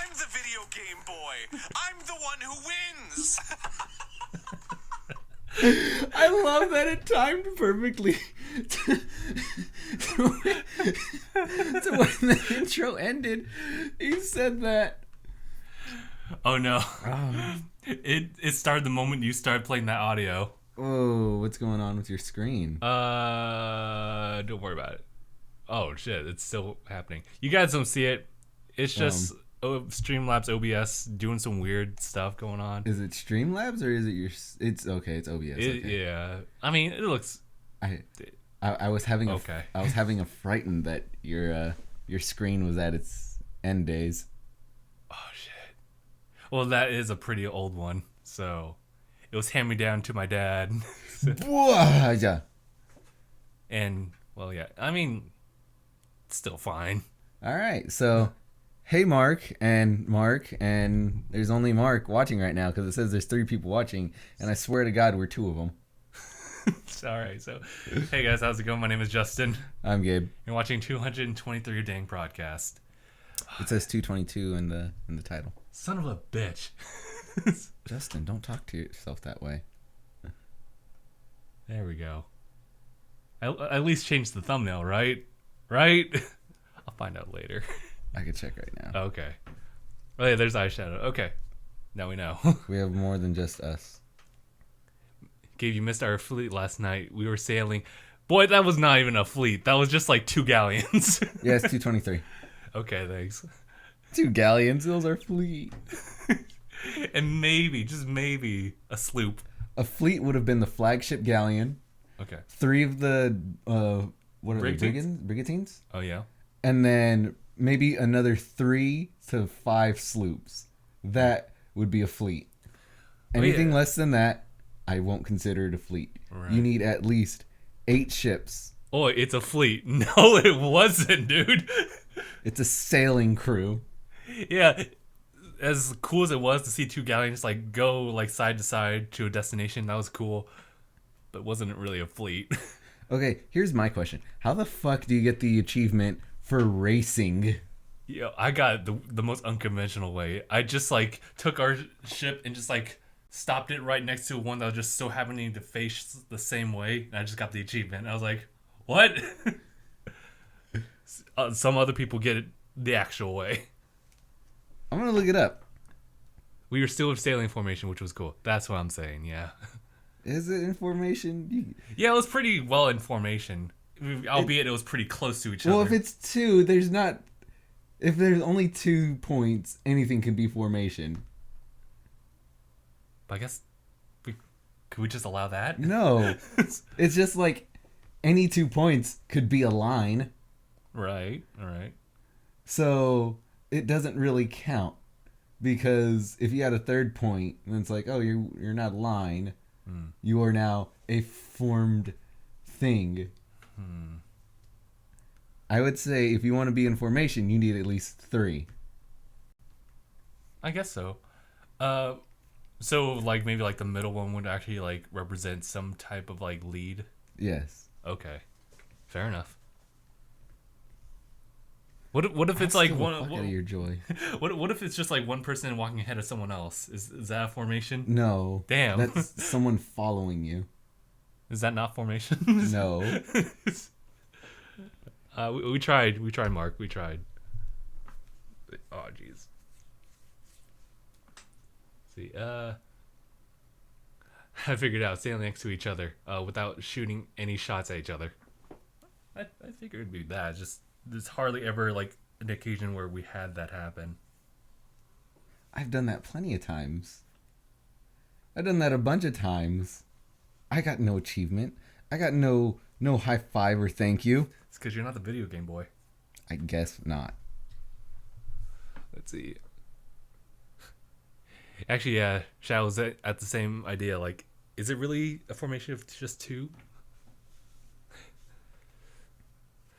I'm the video game boy. I'm the one who wins. I love that it timed perfectly to when the intro ended. He said that. Oh no. It started the moment you started playing that audio. Oh, what's going on with your screen? Don't worry about it. Oh shit, it's still happening. You guys don't see it. It's just Streamlabs OBS doing some weird stuff going on. Is it Streamlabs or is it your? It's okay. It's OBS. Okay. Yeah, I mean it looks. I was having okay. I was having a frightened that your screen was at its end days. Oh shit. Well, that is a pretty old one, so it was hand me down to my dad. Yeah. And well, yeah, I mean, it's still fine. All right, so. Hey, Mark, and there's only Mark watching right now because it says there's 3 people watching, and I swear to God we're 2 of them. All right, so hey guys, how's it going? My name is Justin. I'm Gabe. You're watching 223 DangIT Prodcast. It says 222 in the title. Son of a bitch. Justin, don't talk to yourself that way. There we go. I at least change the thumbnail, right? Right? I'll find out later. I could check right now. Okay. Oh yeah, there's eyeshadow. Okay. Now we know. We have more than just us. Gabe, you missed our fleet last night. We were sailing. Boy, that was not even a fleet. That was just like 2 galleons. Yeah, it's 223. Okay, thanks. 2 galleons, those are fleet. And maybe, just maybe, a sloop. A fleet would have been the flagship galleon. Okay. 3 of the, what are they, brigantines? Oh, yeah? And then maybe another 3 to 5 sloops. That would be a fleet. Anything less than that, I won't consider it a fleet. Right. You need at least 8 ships. Oh, it's a fleet. No, it wasn't, dude. It's a sailing crew. Yeah. As cool as it was to see 2 galleons like go like side to side to a destination, that was cool. But wasn't really a fleet. Okay, here's my question. How the fuck do you get the achievement for racing? Yeah, I got the most unconventional way. I just like took our ship and just like stopped it right next to one that was just so happening to face the same way, and I just got the achievement. I was like, "What?" Some other people get it the actual way. I'm gonna look it up. We were still in sailing formation, which was cool. That's what I'm saying. Yeah. Is it in formation? Yeah, it was pretty well in formation. Albeit it was pretty close to each other. Well, if it's 2, there's not... If there's only 2 points, anything can be formation. But I guess... Could we just allow that? No. It's just like any 2 points could be a line. Right, alright. So it doesn't really count. Because if you had a 3rd point, then it's like, oh, you're not a line. You are now a formed thing. I would say if you want to be in formation, you need at least 3. I guess so. So like maybe like the middle one would actually like represent some type of like lead. Yes. Okay. Fair enough. What if it's like one out of your joy? What if it's just like one person walking ahead of someone else? Is that a formation? No. Damn. That's someone following you. Is that not formation? No. We tried, Mark. We tried. Oh, jeez. See, I figured out standing next to each other without shooting any shots at each other. I figured it'd be that. Just there's hardly ever like an occasion where we had that happen. I've done that plenty of times. I've done that a bunch of times. I got no achievement. I got no high five or thank you. It's because you're not the video game boy. I guess not. Let's see. Actually, yeah, Shao was at the same idea. Like, is it really a formation of just 2?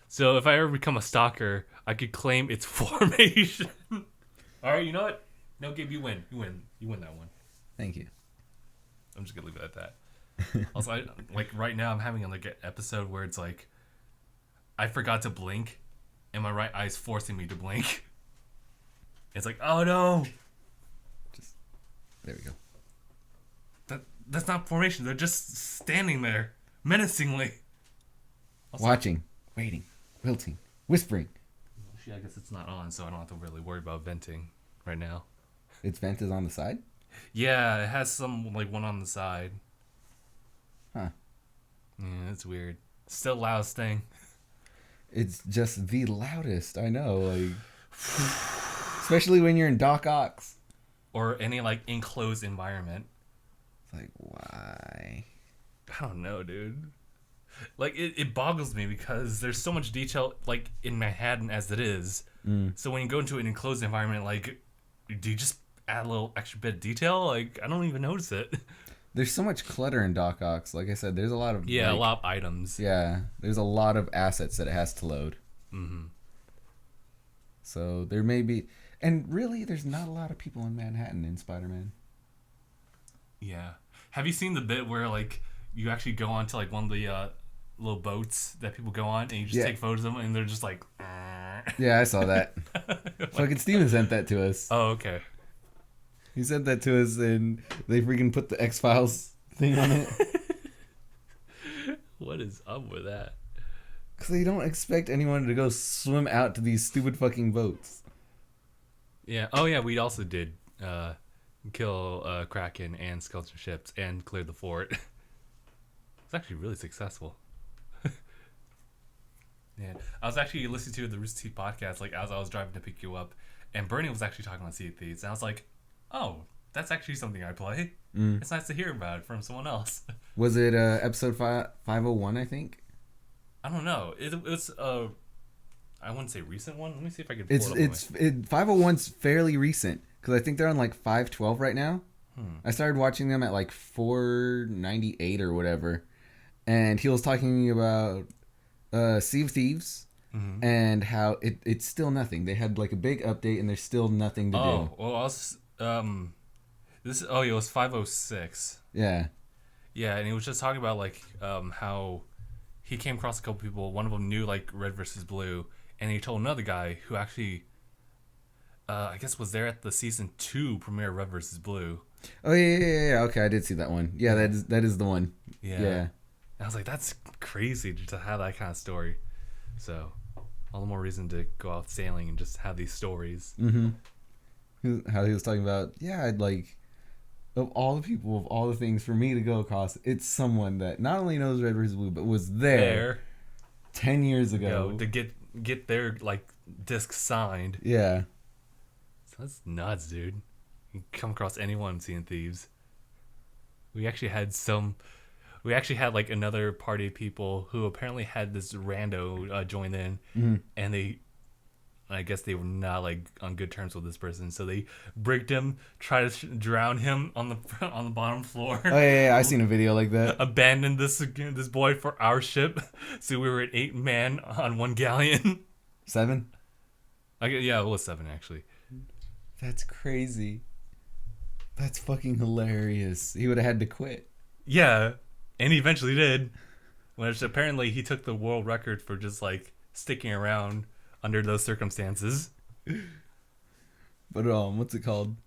So if I ever become a stalker, I could claim its formation. All right, you know what? No, Gabe, you win. You win that one. Thank you. I'm just gonna leave it at that. Also, like right now, I'm having like an episode where it's like, I forgot to blink, and my right eye's forcing me to blink. It's like, oh no. There we go. That's not formation. They're just standing there menacingly. Watching, waiting, wilting, whispering. Actually, I guess it's not on, so I don't have to really worry about venting right now. Its vent is on the side? Yeah, it has some like one on the side. Huh. Yeah, it's weird. Still loudest thing. It's just the loudest, I know. Like, especially when you're in Doc Ox. Or any like enclosed environment. It's like, why? I don't know, dude. Like it boggles me because there's so much detail like in Manhattan as it is. So when you go into an enclosed environment, like, do you just add a little extra bit of detail? Like, I don't even notice it. There's so much clutter in Doc Ox. Like I said, there's a lot of Yeah, like, a lot of items. Yeah, there's a lot of assets that it has to load. Mm-hmm. So there may be, and really, there's not a lot of people in Manhattan in Spider-Man. Yeah. Have you seen the bit where like you actually go onto like one of the little boats that people go on and you just take photos of them and they're just like. Yeah, I saw that. Fucking Steven sent that to us. Oh, okay. He sent that to us, and they freaking put the X-Files thing on it. What is up with that? Because they don't expect anyone to go swim out to these stupid fucking boats. Yeah. Oh, yeah. We also did kill Kraken and skeleton ships and clear the fort. It's actually really successful. Yeah. I was actually listening to the Rooster Teeth podcast like as I was driving to pick you up, and Bernie was actually talking about Sea of Thieves, and I was like, oh, that's actually something I play. It's nice to hear about it from someone else. Was it episode 501, I think? I don't know. It's I wouldn't say recent one. Let me see if I can pull It's it up. 501's fairly recent, because I think they're on like 512 right now. I started watching them at like 498 or whatever, and he was talking about Sea of Thieves and how it's still nothing. They had like a big update and there's still nothing to do. Oh, well, I was it was 506. Yeah. Yeah, and he was just talking about like how he came across a couple people. One of them knew like Red versus Blue, and he told another guy who actually I guess was there at the season 2 premiere of Red versus Blue. Oh yeah. Okay, I did see that one. Yeah, that is the one. Yeah. I was like, that's crazy to have that kind of story. So, all the more reason to go out sailing and just have these stories. How he was talking about, I'd like, of all the people, of all the things for me to go across, it's someone that not only knows Red vs. Blue, but was there 10 years ago. To get their, like, disc signed. Yeah. So that's nuts, dude. You can come across anyone seeing Thieves. We actually had like another party of people who apparently had this rando join in, and I guess they were not like on good terms with this person, so they bricked him, tried to drown him on the bottom floor. Oh yeah, I seen a video like that. Abandoned this boy for our ship, so we were at 8 men on one galleon. 7? Yeah, it was 7 actually. That's crazy. That's fucking hilarious. He would have had to quit. Yeah. And he eventually did, which apparently he took the world record for just like sticking around under those circumstances. But what's it called?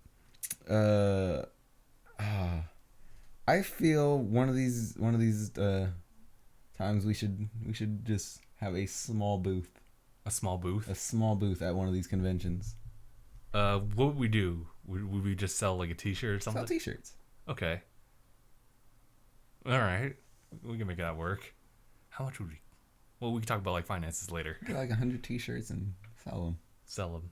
I feel one of these times we should just have a small booth. A small booth. A small booth at one of these conventions. What would we do? Would we just sell like a T-shirt or something? Sell T-shirts. Okay. All right, we can make that work. How much would we? Well, we can talk about like finances later. Get like 100 T-shirts and sell them.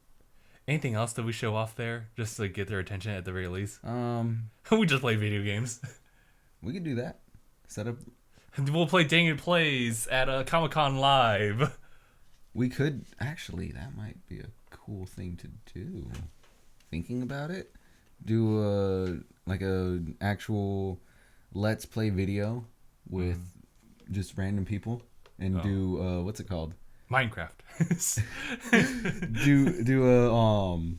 Anything else that we show off there, just to get their attention at the very least? We just play video games. We could do that. Set up. We'll play DangIT Plays at a Comic-Con Live. We could actually. That might be a cool thing to do. Thinking about it, do a actual Let's Play video with just random people and do what's it called? Minecraft. do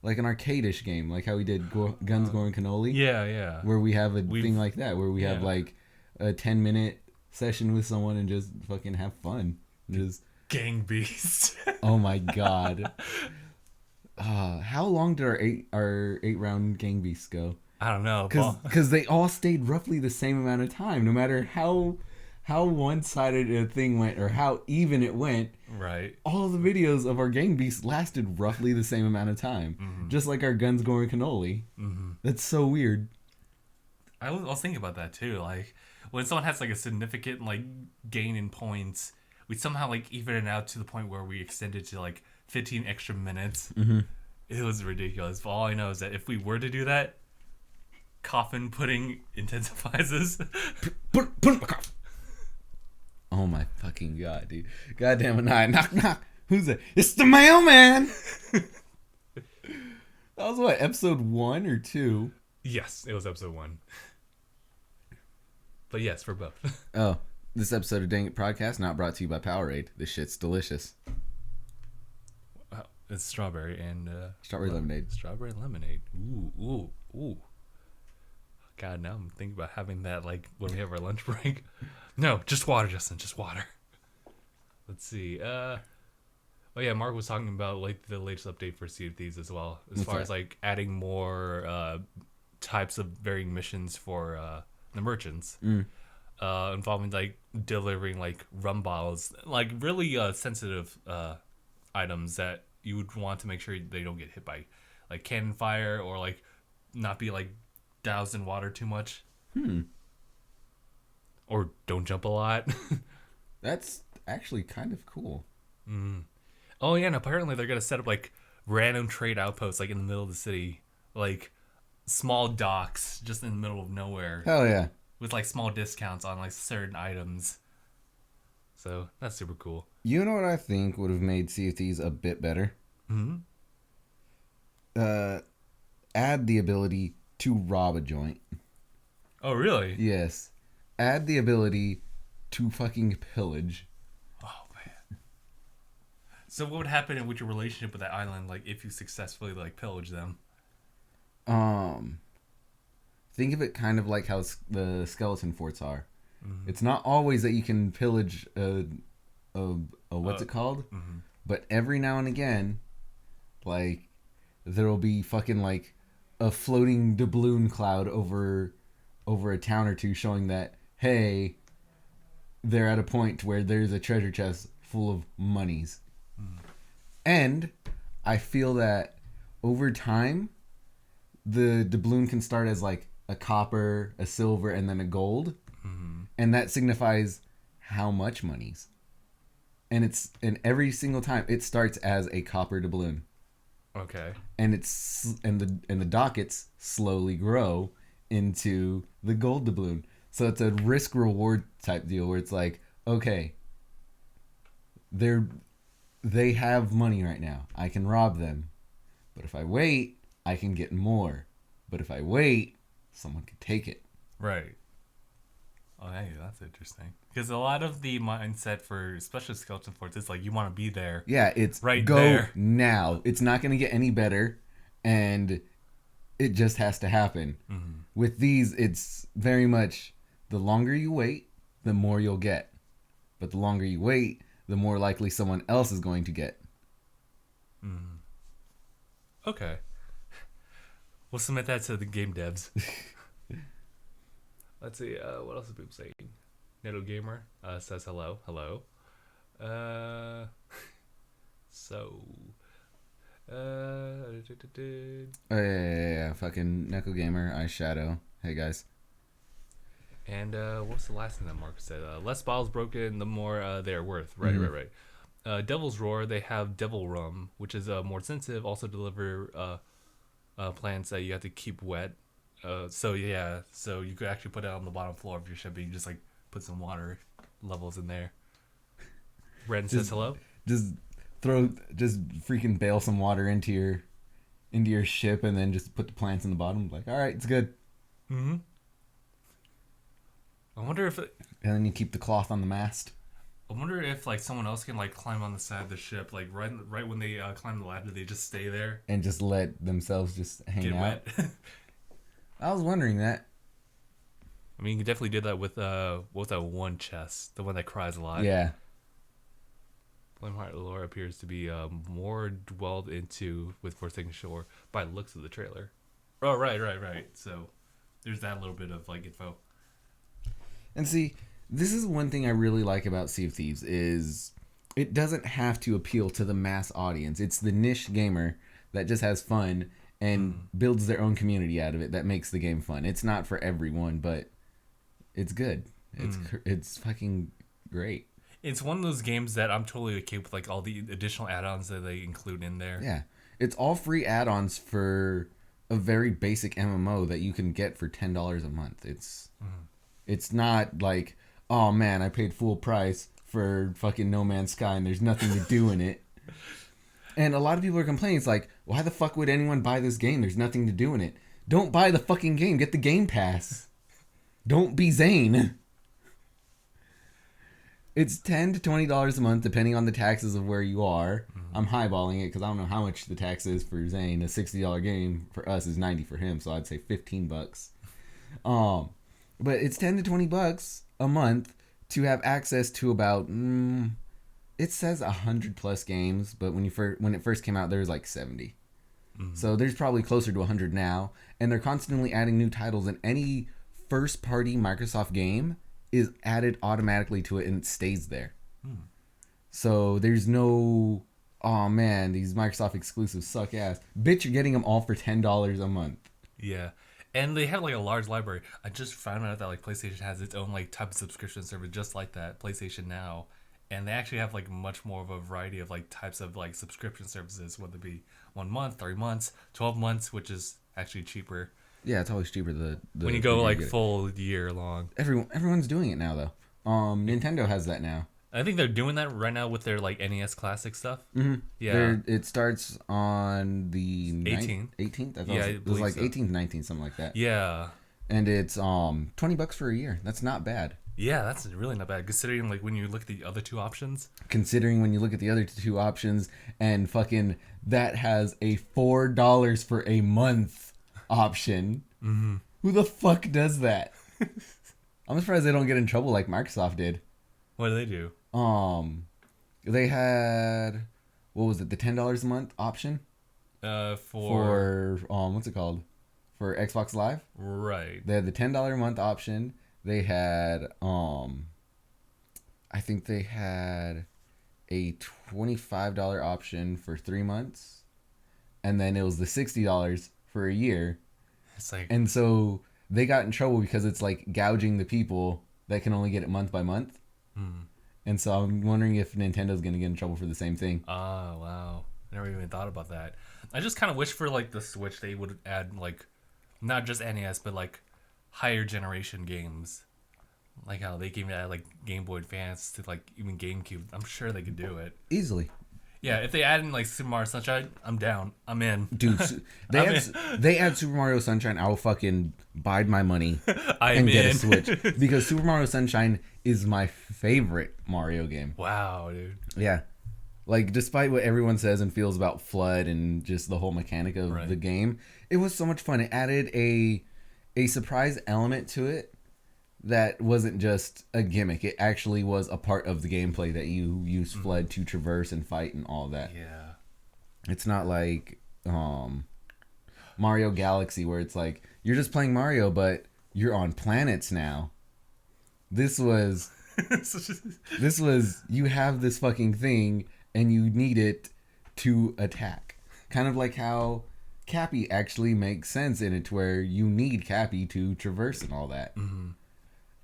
like an arcade-ish game, like how we did Guns Going Cannoli. Yeah. Where we have thing like that, where we have like a 10-minute session with someone and just fucking have fun. Just Gang beast. Oh my god. How long did our 8-round gang beasts go? I don't know. Because they all stayed roughly the same amount of time, no matter how one-sided a thing went or how even it went. Right. All of the videos of our gang beasts lasted roughly the same amount of time, just like our guns going cannoli. That's so weird. I was thinking about that too. Like when someone has like a significant like gain in points, we somehow like even it out to the point where we extended to like 15 extra minutes. It was ridiculous. But all I know is that if we were to do that, coffin pudding intensifies this. Put in my coffin. Oh my fucking god, dude. Goddamn it, knock, knock. Who's that? It's the mailman! That was what, episode 1 or 2? Yes, it was episode 1. But yes, for both. Oh, this episode of DangIT Prodcast not brought to you by Powerade. This shit's delicious. It's strawberry and... Strawberry lemonade. Strawberry lemonade. Ooh. God, now I'm thinking about having that like when we have our lunch break. No, just water, Justin. Just water. Let's see. Oh yeah, Mark was talking about like the latest update for Sea of Thieves as well, as far as like adding more types of varying missions for the merchants, involving like delivering like rum bottles, like really sensitive items that you would want to make sure they don't get hit by like cannon fire or like not be like doused in water too much. Or don't jump a lot. That's actually kind of cool. Oh yeah, and apparently they're gonna set up like random trade outposts like in the middle of the city, like small docks just in the middle of nowhere. Hell yeah. With like small discounts on like certain items. So that's super cool. You know what I think would have made Sea of Thieves a bit better? Add the ability to rob a joint. Oh really? Yes. Add the ability to fucking pillage. Oh man. So what would happen with your relationship with that island, like if you successfully like pillage them? Think of it kind of like how the skeleton forts are. It's not always that you can pillage a what's it called? But every now and again, like there will be fucking like a floating doubloon cloud over a town or two, showing that hey, they're at a point where there's a treasure chest full of monies. And I feel that over time, the doubloon can start as like a copper, a silver, and then a gold. And that signifies how much monies. And every single time it starts as a copper doubloon. Okay. And the dockets slowly grow into the gold doubloon. So it's a risk reward type deal where it's like, okay, they have money right now. I can rob them. But if I wait, I can get more. But if I wait, someone could take it. Right. Oh, hey, that's interesting. Because a lot of the mindset for especially skeleton forts is like you want to be there. Yeah, it's right go there. Now. It's not going to get any better, and it just has to happen. With these, it's very much the longer you wait, the more you'll get. But the longer you wait, the more likely someone else is going to get. Okay. We'll submit that to the game devs. Let's see, what else are people saying? Neto Gamer says hello. Hello. Oh, yeah. Fucking Neko Gamer, Eyeshadow. Hey, guys. And what's the last thing that Mark said? Less bottles broken, the more they're worth. Right. Devil's Roar, they have Devil Rum, which is more sensitive. Also deliver plants that you have to keep wet. So you could actually put it on the bottom floor of your ship, and you just like put some water levels in there. Ren says hello. Just freaking bail some water into your ship, and then just put the plants in the bottom. Like, all right, it's good. I wonder if and then you keep the cloth on the mast. I wonder if like someone else can like climb on the side of the ship, like right when they climb the ladder, they just stay there and just let themselves just hang out. Get wet. I was wondering that. I mean, you can definitely do that with what's that one chest, the one that cries a lot. Yeah. Flameheart lore appears to be more dwelled into with Forsaken Shore by the looks of the trailer. Oh, right. So there's that little bit of like info. And see, this is one thing I really like about Sea of Thieves is it doesn't have to appeal to the mass audience. It's the niche gamer that just has fun and builds their own community out of it that makes the game fun. It's not for everyone, but it's good. It's fucking great. It's one of those games that I'm totally okay with, like all the additional add-ons that they include in there. Yeah, it's all free add-ons for a very basic MMO that you can get for $10 a month. It's not like, oh man, I paid full price for fucking No Man's Sky and there's nothing to do in it. And a lot of people are complaining. It's like, why the fuck would anyone buy this game? There's nothing to do in it. Don't buy the fucking game. Get the Game Pass. Don't be Zane. It's $10 to $20 a month, depending on the taxes of where you are. I'm highballing it because I don't know how much the tax is for Zane. A $60 game for us is $90 for him, so I'd say $15. But it's $10 to $20 a month to have access to about it says 100 plus games, but when it first came out, there was like 70. So there's probably closer to 100 now, and they're constantly adding new titles, and any first-party Microsoft game is added automatically to it, and it stays there. So there's no, oh man, these Microsoft exclusives suck ass. Bitch, you're getting them all for $10 a month. Yeah. And they have like a large library. I just found out that like PlayStation has its own like type of subscription service just like that, PlayStation Now. And they actually have like much more of a variety of like types of like subscription services, whether it be 1 month, 3 months, 12 months, which is actually cheaper. Yeah, it's always cheaper when you go like full year long. Everyone's doing it now though. Nintendo has that now. I think they're doing that right now with their like NES Classic stuff. Mm-hmm. Yeah, it starts on the 18th. 18th. Yeah, it was like 18th, 19th, something like that. Yeah, and it's $20 for a year. That's not bad. Yeah, that's really not bad considering like when you look at the other two options. Considering when you look at the other two options and fucking that has a $4 for a month option. Mm-hmm. Who the fuck does that? I'm surprised they don't get in trouble like Microsoft did. What do they do? They had, what was it, the $10 a month option? For what's it called? For Xbox Live? Right. They had the $10 a month option. They had, I think they had a $25 option for 3 months. And then it was the $60 for a year. It's like, and so they got in trouble because it's like gouging the people that can only get it month by month. And so I'm wondering if Nintendo's going to get in trouble for the same thing. Oh, wow. I never even thought about that. I just kind of wish for like the Switch they would add like not just NES but like higher generation games. Like how they can add like Game Boy Advance to like even GameCube. I'm sure they could do it. Easily. Yeah, if they add in like Super Mario Sunshine, I'm down. I'm in. Dude, they add Super Mario Sunshine, I will fucking bide my money and get a Switch. Because Super Mario Sunshine is my favorite Mario game. Wow, dude. Yeah. Like, despite what everyone says and feels about FLUDD and just the whole mechanic of the game, it was so much fun. It added a surprise element to it that wasn't just a gimmick. It actually was a part of the gameplay that you use FLUDD to traverse and fight and all that. Yeah. It's not like Mario Galaxy where it's like you're just playing Mario but you're on planets now. This was you have this fucking thing and you need it to attack. Kind of like how Cappy actually makes sense in it where you need Cappy to traverse and all that. Mm-hmm.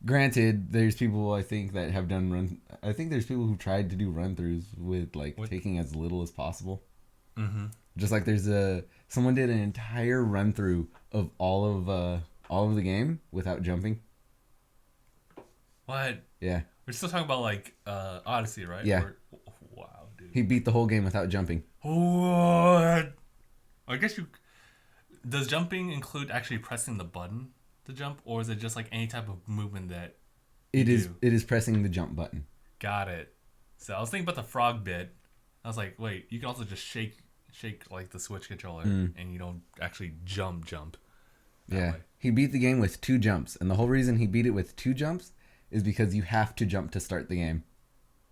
Granted, there's people I think that have done I think there's people who tried to do run-throughs with like taking as little as possible. Mm-hmm. Just like someone did an entire run-through of all of the game without jumping. What? Yeah. We're still talking about like Odyssey, right? Yeah. Wow, dude. He beat the whole game without jumping. What? I guess does jumping include actually pressing the button to jump, or is it just like any type of movement that it is pressing the jump button? Got it. So I was thinking about the frog bit. I was like, wait, you can also just shake like the Switch controller and you don't actually jump yeah way. He beat the game with 2 jumps, and the whole reason he beat it with 2 jumps is because you have to jump to start the game.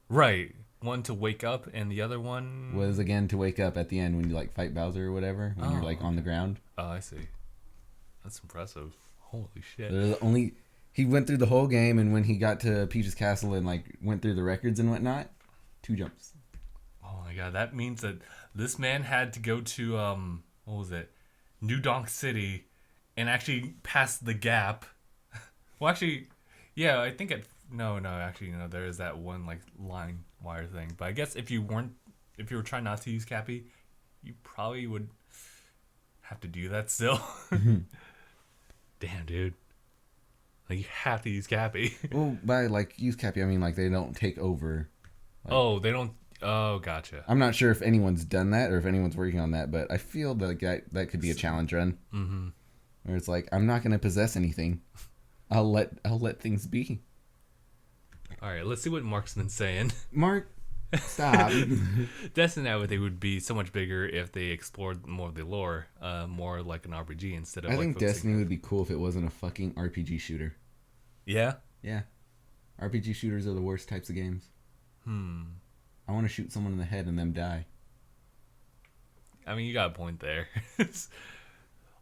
Right. one to wake up, and the other one Was again to wake up at the end when you like fight Bowser or whatever, when you're like on the ground. Oh, I see. That's impressive. Holy shit. They're the only. He went through the whole game, and when he got to Peach's Castle and like went through the records and whatnot, 2 jumps. Oh my god, that means that this man had to go to what was it? New Donk City and actually pass the gap. Well, actually, yeah, I think there is that one like line wire thing. But I guess if you were trying not to use Cappy, you probably would have to do that still. Damn, dude. Like, you have to use Cappy. Well, by like use Cappy, I mean like they don't take over. Like, They don't. Oh, gotcha. I'm not sure if anyone's done that or if anyone's working on that, but I feel that that could be a challenge run. Mm-hmm. Where it's like, I'm not going to possess anything. I'll let things be. All right, let's see what Mark's been saying. Mark, stop. Destiny, I would think, would be so much bigger if they explored more of the lore, more like an RPG instead of. I like think Destiny would be cool if it wasn't a fucking RPG shooter. Yeah. Yeah, RPG shooters are the worst types of games. I want to shoot someone in the head and them die. I mean, you got a point there.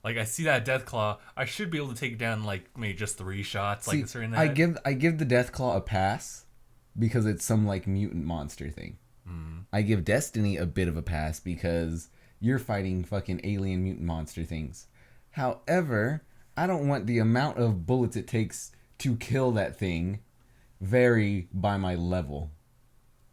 Like, I see that Deathclaw, I should be able to take down like maybe just 3 shots. See, like certain. I give the Deathclaw a pass because it's some like mutant monster thing. I give Destiny a bit of a pass because you're fighting fucking alien mutant monster things. However, I don't want the amount of bullets it takes to kill that thing vary by my level.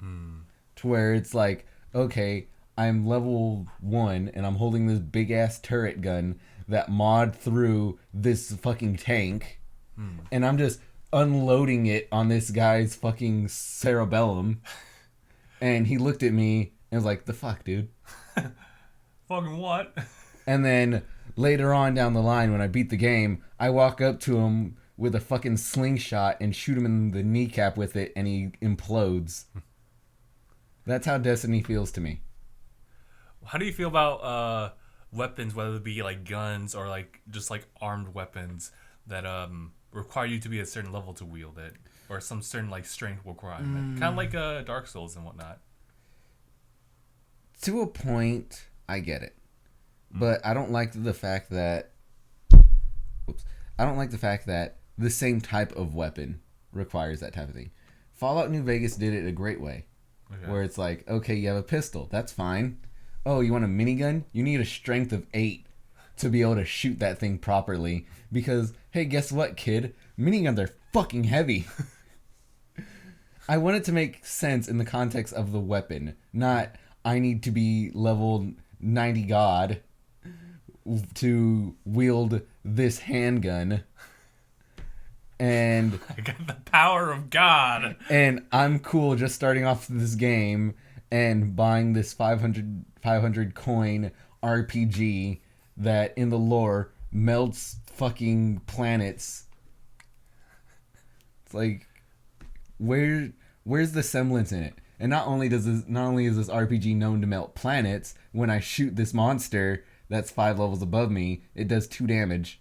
To where it's like, okay, I'm level 1 and I'm holding this big ass turret gun that mod through this fucking tank, and I'm just unloading it on this guy's fucking cerebellum, and he looked at me and was like, the fuck, dude? Fucking what? And then later on down the line, when I beat the game, I walk up to him with a fucking slingshot and shoot him in the kneecap with it, and he implodes. That's how Destiny feels to me. How do you feel about weapons, whether it be like guns or like just like armed weapons that require you to be at a certain level to wield it, or some certain like strength requirement, kind of like Dark Souls and whatnot? To a point, I get it, but I don't like the fact that. I don't like the fact that the same type of weapon requires that type of thing. Fallout New Vegas did it a great way. Okay. Where it's like, okay, you have a pistol, that's fine. Oh, you want a minigun? You need a strength of 8 to be able to shoot that thing properly. Because, hey, guess what, kid? Miniguns are fucking heavy. I want it to make sense in the context of the weapon. Not, I need to be level 90 god to wield this handgun. And I got the power of God. And I'm cool just starting off this game and buying this 500 coin RPG that in the lore melts fucking planets. It's like, where's the semblance in it? And not only is this RPG known to melt planets, when I shoot this monster that's 5 levels above me, it does 2 damage.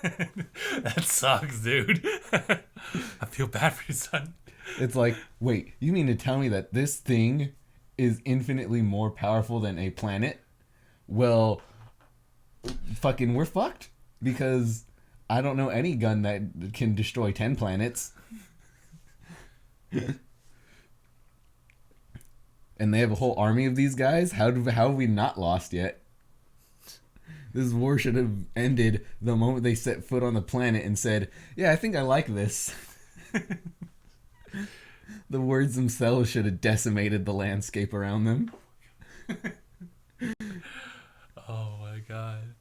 That sucks, dude. I feel bad for your son. It's like, wait, you mean to tell me that this thing is infinitely more powerful than a planet? Well, fucking we're fucked. Because I don't know any gun that can destroy 10 planets. And they have a whole army of these guys? How have we not lost yet? This war should have ended the moment they set foot on the planet and said, yeah, I think I like this. The words themselves should have decimated the landscape around them. Oh my god.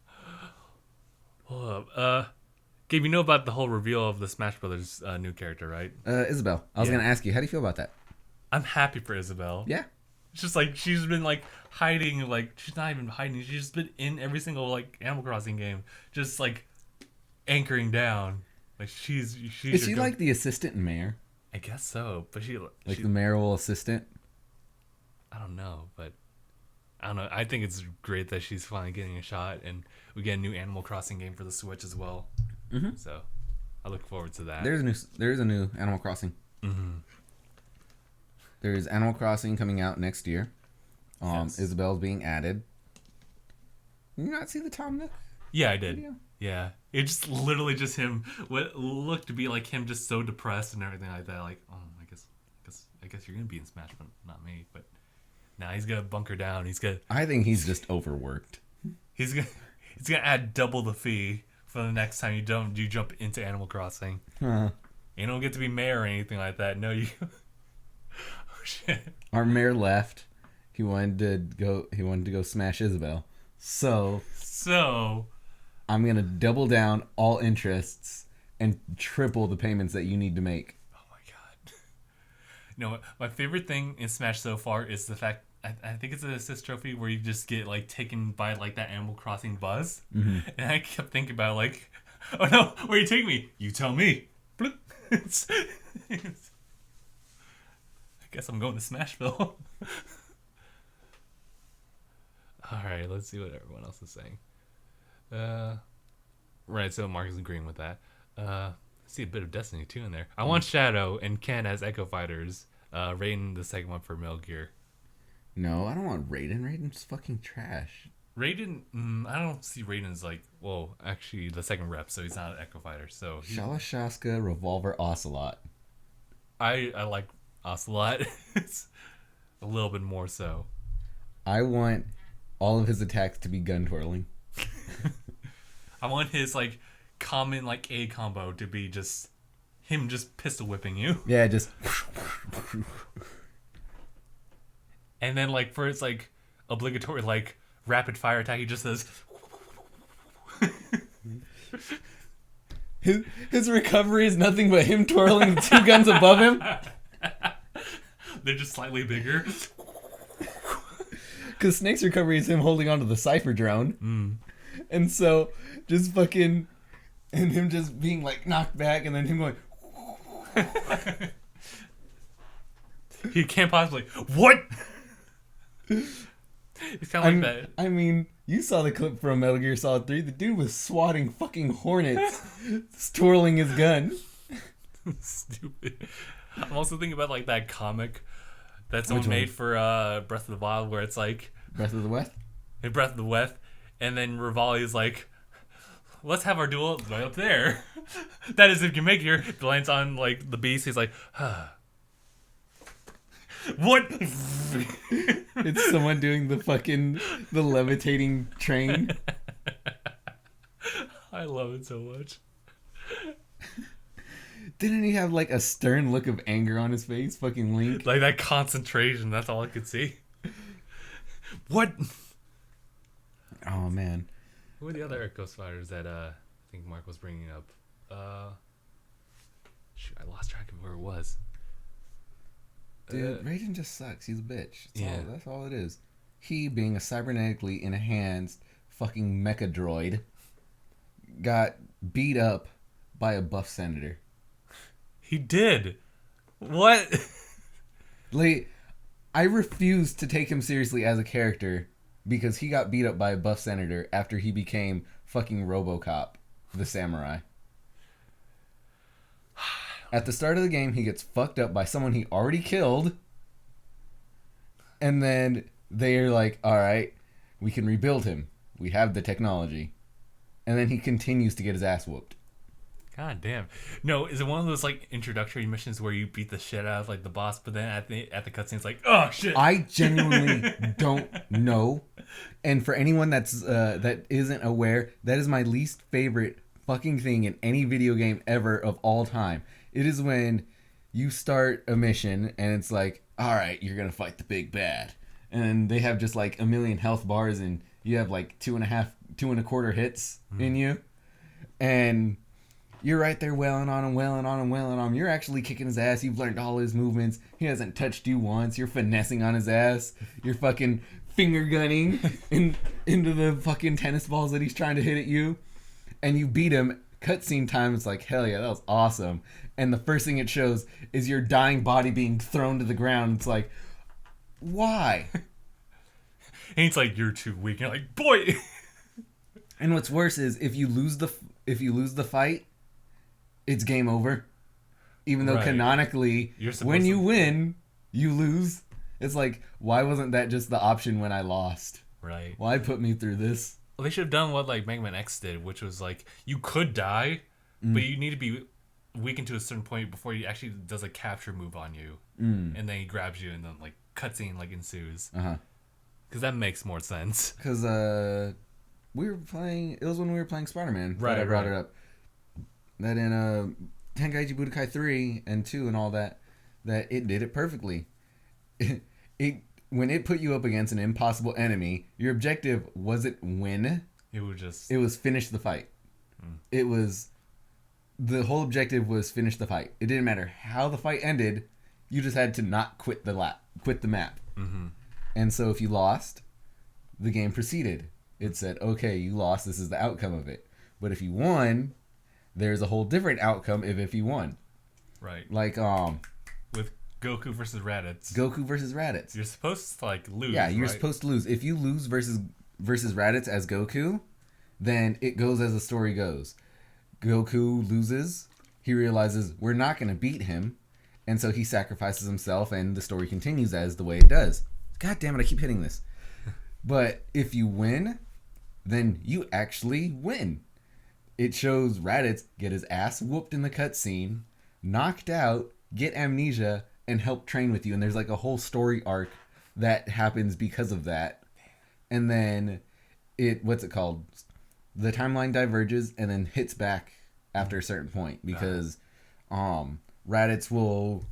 Hold up. Gabe, you know about the whole reveal of the Smash Brothers new character, right? Isabel. I was going to ask you, how do you feel about that? I'm happy for Isabel. Yeah. It's just like she's been like hiding, like she's not even hiding. She's just been in every single like Animal Crossing game, just like anchoring down. Like she's Is she like the assistant mayor? I guess so, but she the mayoral assistant. I don't know, but I don't know. I think it's great that she's finally getting a shot, and we get a new Animal Crossing game for the Switch as well. Mm-hmm. So I look forward to that. There's a new Animal Crossing. Mm-hmm. There's Animal Crossing coming out next year. Yes. Isabel's being added. Did you not see the Tom Nook? Yeah, I did. Video? Yeah. It's just literally just him. What looked to be like him just so depressed and everything like that. Like, oh, I guess you're going to be in Smash, but not me. But now he's going to bunker down. I think he's just overworked. He's going to add double the fee for the next time you jump into Animal Crossing. Huh. You don't get to be mayor or anything like that. No, you. Oh shit. Our mayor left. He wanted to go smash Isabel. So I'm gonna double down all interests and triple the payments that you need to make. Oh my god. You know what? My favorite thing in Smash so far is the fact I think it's an assist trophy where you just get like taken by like that Animal Crossing buzz. Mm-hmm. And I kept thinking about like, oh no, where you take me? You tell me. Bloop. I guess I'm going to Smashville. Alright, let's see what everyone else is saying. Right, so Mark is agreeing with that. I see a bit of Destiny 2 in there. I want Shadow and Ken as Echo Fighters. Raiden the second one for Metal Gear. No, I don't want Raiden. Raiden's fucking trash. Raiden, I don't see Raiden as like, well, actually the second rep, so he's not an Echo Fighter. So Shala Shaska, Revolver, Ocelot. I like Ocelot. It's a little bit more so. I want all of his attacks to be gun twirling. I want his like common like A combo to be just him just pistol whipping you. Yeah, just. And then like for his like obligatory like rapid fire attack, he just says. His recovery is nothing but him twirling the two guns above him. They're just slightly bigger. Because Snake's recovery is him holding onto the Cypher drone. And so, just fucking... And him just being, like, knocked back, and then him going... He can't possibly... What? It's kind of like that. I mean, you saw the clip from Metal Gear Solid 3. The dude was swatting fucking hornets, twirling his gun. Stupid. I'm also thinking about, like, that comic that someone made for Breath of the Wild, where it's like... Breath of the West? Breath of the West. And then Rivali's like, let's have our duel right up there. That is if you make here. The lands on, like, the beast. He's like, what? It's someone doing the levitating train. I love it so much. Didn't he have, like, a stern look of anger on his face? Fucking Link. Like, that concentration, that's all I could see. What? Oh, man. Who are the other Ghost Fighters that I think Mark was bringing up? Shoot, I lost track of where it was. Dude, Raiden just sucks. He's a bitch. That's all it is. He, being a cybernetically enhanced fucking mecha droid, got beat up by a buff senator. He did. What? Like, I refuse to take him seriously as a character because he got beat up by a buff senator after he became fucking RoboCop, the samurai. At the start of the game, he gets fucked up by someone he already killed. And then they're like, alright, we can rebuild him. We have the technology. And then he continues to get his ass whooped. God damn. No, is it one of those like introductory missions where you beat the shit out of like the boss, but then at the cutscene it's like, oh shit. I genuinely don't know. And for anyone that isn't aware, that is my least favorite fucking thing in any video game ever of all time. It is when you start a mission and it's like, all right, you're gonna fight the big bad, and they have just like a million health bars and you have like 2.25 hits in you, and you're right there wailing on him. You're actually kicking his ass. You've learned all his movements. He hasn't touched you once. You're finessing on his ass. You're fucking finger gunning into the fucking tennis balls that he's trying to hit at you. And you beat him. Cutscene time, it's like, hell yeah, that was awesome. And the first thing it shows is your dying body being thrown to the ground. It's like, why? And he's like, you're too weak. And you're like, boy. And what's worse is if you lose the fight, it's game over. Even though canonically, when you win, You lose. It's like, why wasn't that just the option when I lost? Right. Why put me through this? Well, they should have done what like Mega Man X did, which was like you could die, but you need to be weakened to a certain point before he actually does a capture move on you, and then he grabs you, and then like cutscene like ensues. Because that makes more sense. Because we were playing. It was when we were playing Spider-Man. Right. That I brought it up. That in DangIT Productions 3 and 2 and all that it did it perfectly. When it put you up against an impossible enemy, your objective wasn't win. It was finish the fight. It was the whole objective was finish the fight. It didn't matter how the fight ended. You just had to not quit the map. And so if you lost, the game proceeded. It said, okay, you lost. This is the outcome of it. But if you won, there's a whole different outcome if you won. Right. Like with Goku versus Raditz. You're supposed to like lose. Yeah, you're right? supposed to lose. If you lose versus Raditz as Goku, then it goes as the story goes. Goku loses. He realizes we're not going to beat him, and so he sacrifices himself, and the story continues as the way it does. God damn it, I keep hitting this. But if you win, then you actually win. It shows Raditz get his ass whooped in the cutscene, knocked out, get amnesia, and help train with you. And there's like a whole story arc that happens because of that. And then what's it called? The timeline diverges and then hits back after a certain point because Raditz will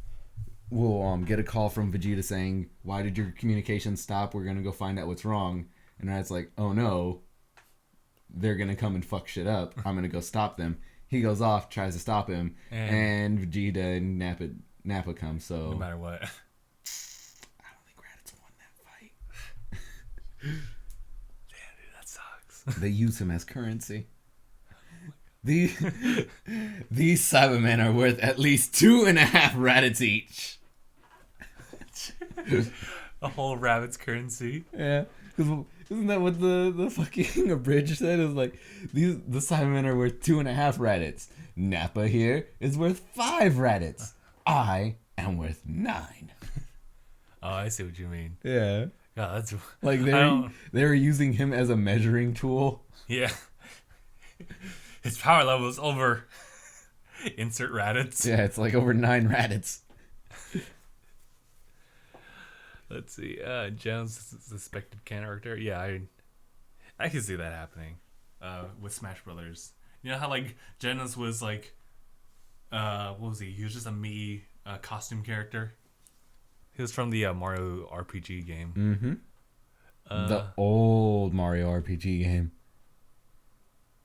get a call from Vegeta saying, "Why did your communication stop? We're gonna go find out what's wrong." And Raditz like, "Oh no, they're gonna come and fuck shit up. I'm gonna go stop them." He goes off, tries to stop him, and Vegeta and Nappa come. So no matter what, I don't think Raditz won that fight. Damn, dude, that sucks. They use him as currency. These Cybermen are worth at least 2.5 Raditz each. A whole rabbit's currency. Yeah, because isn't that what the fucking abridged said? It was like the Cybermen are worth 2.5 Raditz. Nappa here is worth 5 Raditz. I am worth 9. Oh, I see what you mean. Yeah. God, that's like they were using him as a measuring tool. Yeah. His power level is over. Insert Raditz. Yeah, it's like over 9 Raditz. Let's see. Jones suspected character. Yeah, I can see that happening. With Smash Brothers. You know how like Genos was like, what was he? He was just a me costume character. He was from the Mario RPG game. The old Mario RPG game.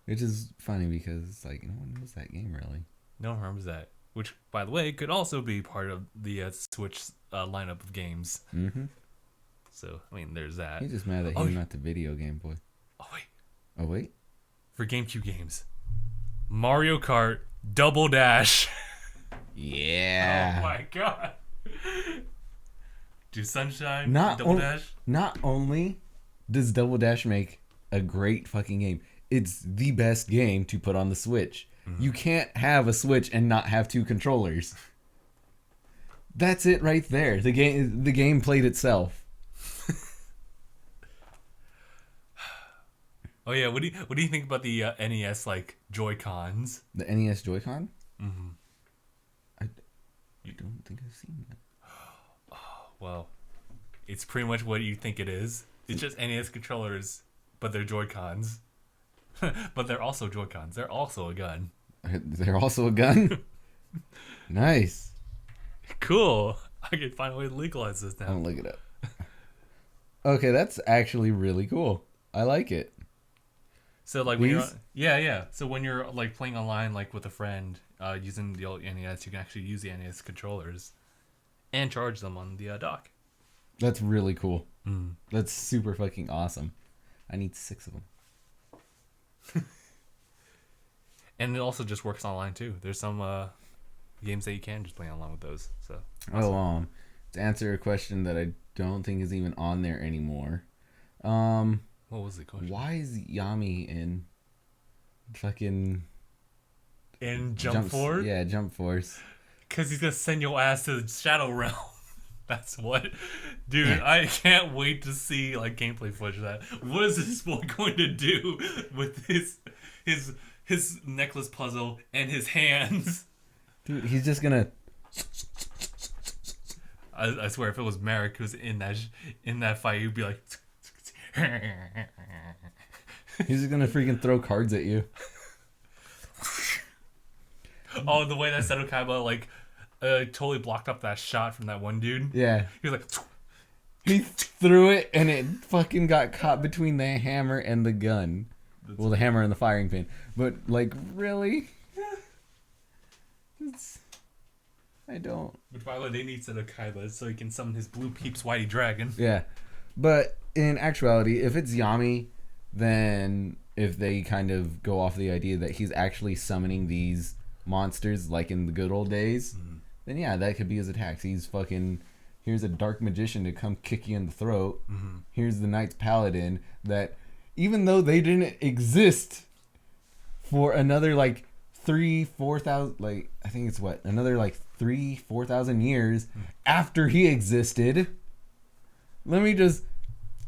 Which is funny because like no one knows that game really. No one remembers that. Which, by the way, could also be part of the Switch lineup of games. So, I mean, there's that. He's just mad that he's not the video game boy. Oh, wait. For GameCube games. Mario Kart Double Dash. Yeah. Oh, my God. Do Sunshine Double Dash? Not only does Double Dash make a great fucking game, it's the best game to put on the Switch. You can't have a Switch and not have 2 controllers. That's it right there. The game played itself. Oh yeah, what do you think about the NES like Joy-Cons? The NES Joy-Con? I don't think I've seen that. Well, it's pretty much what you think it is. It's just NES controllers, but they're Joy-Cons. But they're also Joy-Cons. They're also a gun. They're also a gun? Nice. Cool. I can find a way to legalize this now. I'll look it up. Okay, that's actually really cool. I like it. So like when So when you're like playing online like with a friend using the old NES, you can actually use the NES controllers and charge them on the dock. That's really cool. That's super fucking awesome. I need 6 of them. And it also just works online too. There's some games that you can just play online with those. So awesome. To answer a question that I don't think is even on there anymore. What was the question? Why is Yami in fucking Jump Force? Yeah, Jump Force. Because he's gonna send your ass to the Shadow Realm. That's what, dude. I can't wait to see like gameplay footage of that. What is this boy going to do with his necklace puzzle and his hands? Dude, he's just gonna. I swear, if it was Merrick who's in that fight, he'd be like. He's just gonna freaking throw cards at you. Oh, the way that Seto Kaiba like totally blocked up that shot from that one dude. Yeah. He was like. He threw it and it fucking got caught between the hammer and the gun. Well, the hammer and the firing pin. But, like, really? I don't. Which, by the way, they need Seto Kaiba so he can summon his Blue Peeps Whitey Dragon. Yeah. But, in actuality, if it's Yami, then if they kind of go off the idea that he's actually summoning these monsters, like in the good old days, then yeah, that could be his attacks. He's fucking... Here's a dark magician to come kick you in the throat. Mm-hmm. Here's the Knight's Paladin that, even though they didn't exist for another like 4,000, like I think it's what, another like 4,000 years after he existed, let me just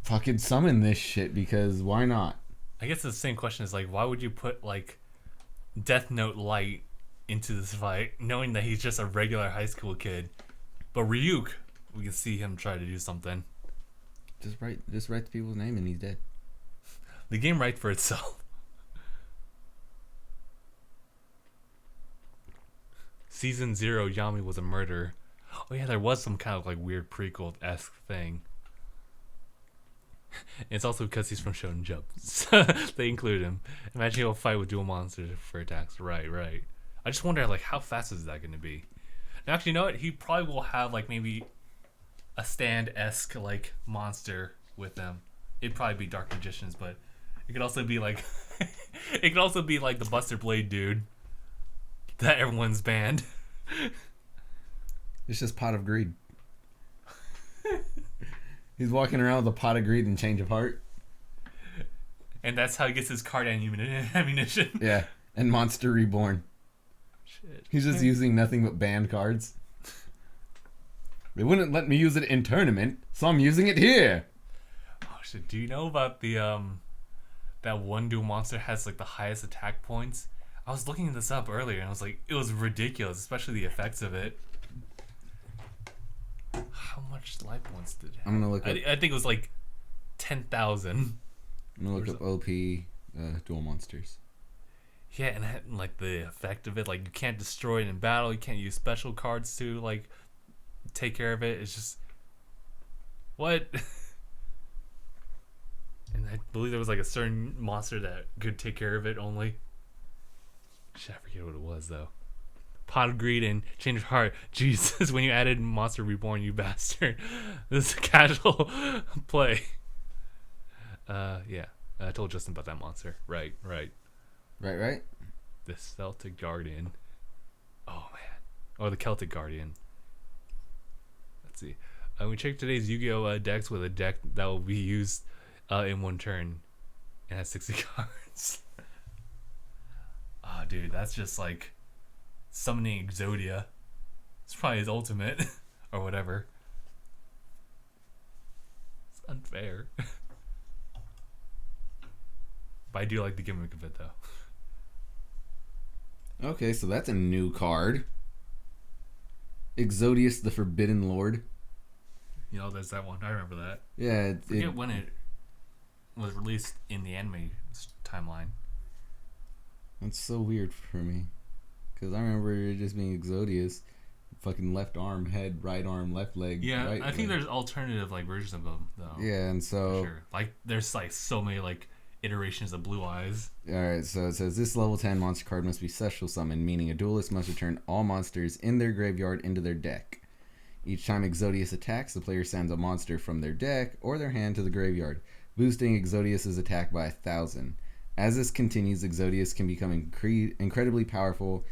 fucking summon this shit because why not? I guess the same question is like, why would you put like Death Note Light into this fight, knowing that he's just a regular high school kid? But Ryuk, we can see him try to do something. Just write the people's name and he's dead. The game writes for itself. Season 0, Yami was a murderer. Oh yeah, there was some kind of like weird prequel-esque thing. It's also because he's from Shonen Jump. They include him. Imagine he'll fight with dual monsters for attacks. Right. I just wonder like how fast is that going to be? Now, actually, you know what? He probably will have like maybe a stand-esque like monster with them. It'd probably be Dark Magicians, but it could also be like it could also be like the Buster Blade dude that everyone's banned. It's just Pot of Greed. He's walking around with a Pot of Greed and Change of Heart. And that's how he gets his card ammunition. Yeah, and Monster Reborn. Shit. He's just using nothing but banned cards. They wouldn't let me use it in tournament, so I'm using it here. Oh shit! Do you know about the that one dual monster has like the highest attack points? I was looking this up earlier and I was like, it was ridiculous, especially the effects of it. How much life points did it have? I'm gonna look up. I think it was like 10,000. I'm gonna look up OP dual monsters. Yeah, and like the effect of it, like you can't destroy it in battle. You can't use special cards to like take care of it. It's just what. And I believe there was like a certain monster that could take care of it only. Shit, I forget what it was though. Pot of Greed and Change of Heart. Jesus, when you added Monster Reborn, you bastard. This is a casual play. Yeah. I told Justin about that monster. Right. Right? The Celtic Guardian. Oh, man. Or the Celtic Guardian. Let's see. We checked today's Yu-Gi-Oh! Decks with a deck that will be used in one turn. It has 60 cards. Oh, dude, that's just like summoning Exodia. It's probably his ultimate. Or whatever. It's unfair. But I do like the gimmick of it, though. Okay, so that's a new card. Exodius the Forbidden Lord. You know, there's that one. I remember that. Yeah. I forget when it was released in the anime timeline. That's so weird for me. Because I remember it just being Exodius. Fucking left arm, head, right arm, left leg. Yeah, right I think leg. there's alternative like versions of them, though. Yeah, and so... Sure. Like, there's like so many like iterations of Blue Eyes. Alright, so it says this level 10 monster card must be special summoned, meaning a duelist must return all monsters in their graveyard into their deck. Each time Exodius attacks, the player sends a monster from their deck or their hand to the graveyard, boosting Exodius' attack by 1,000. As this continues, Exodius can become incredibly powerful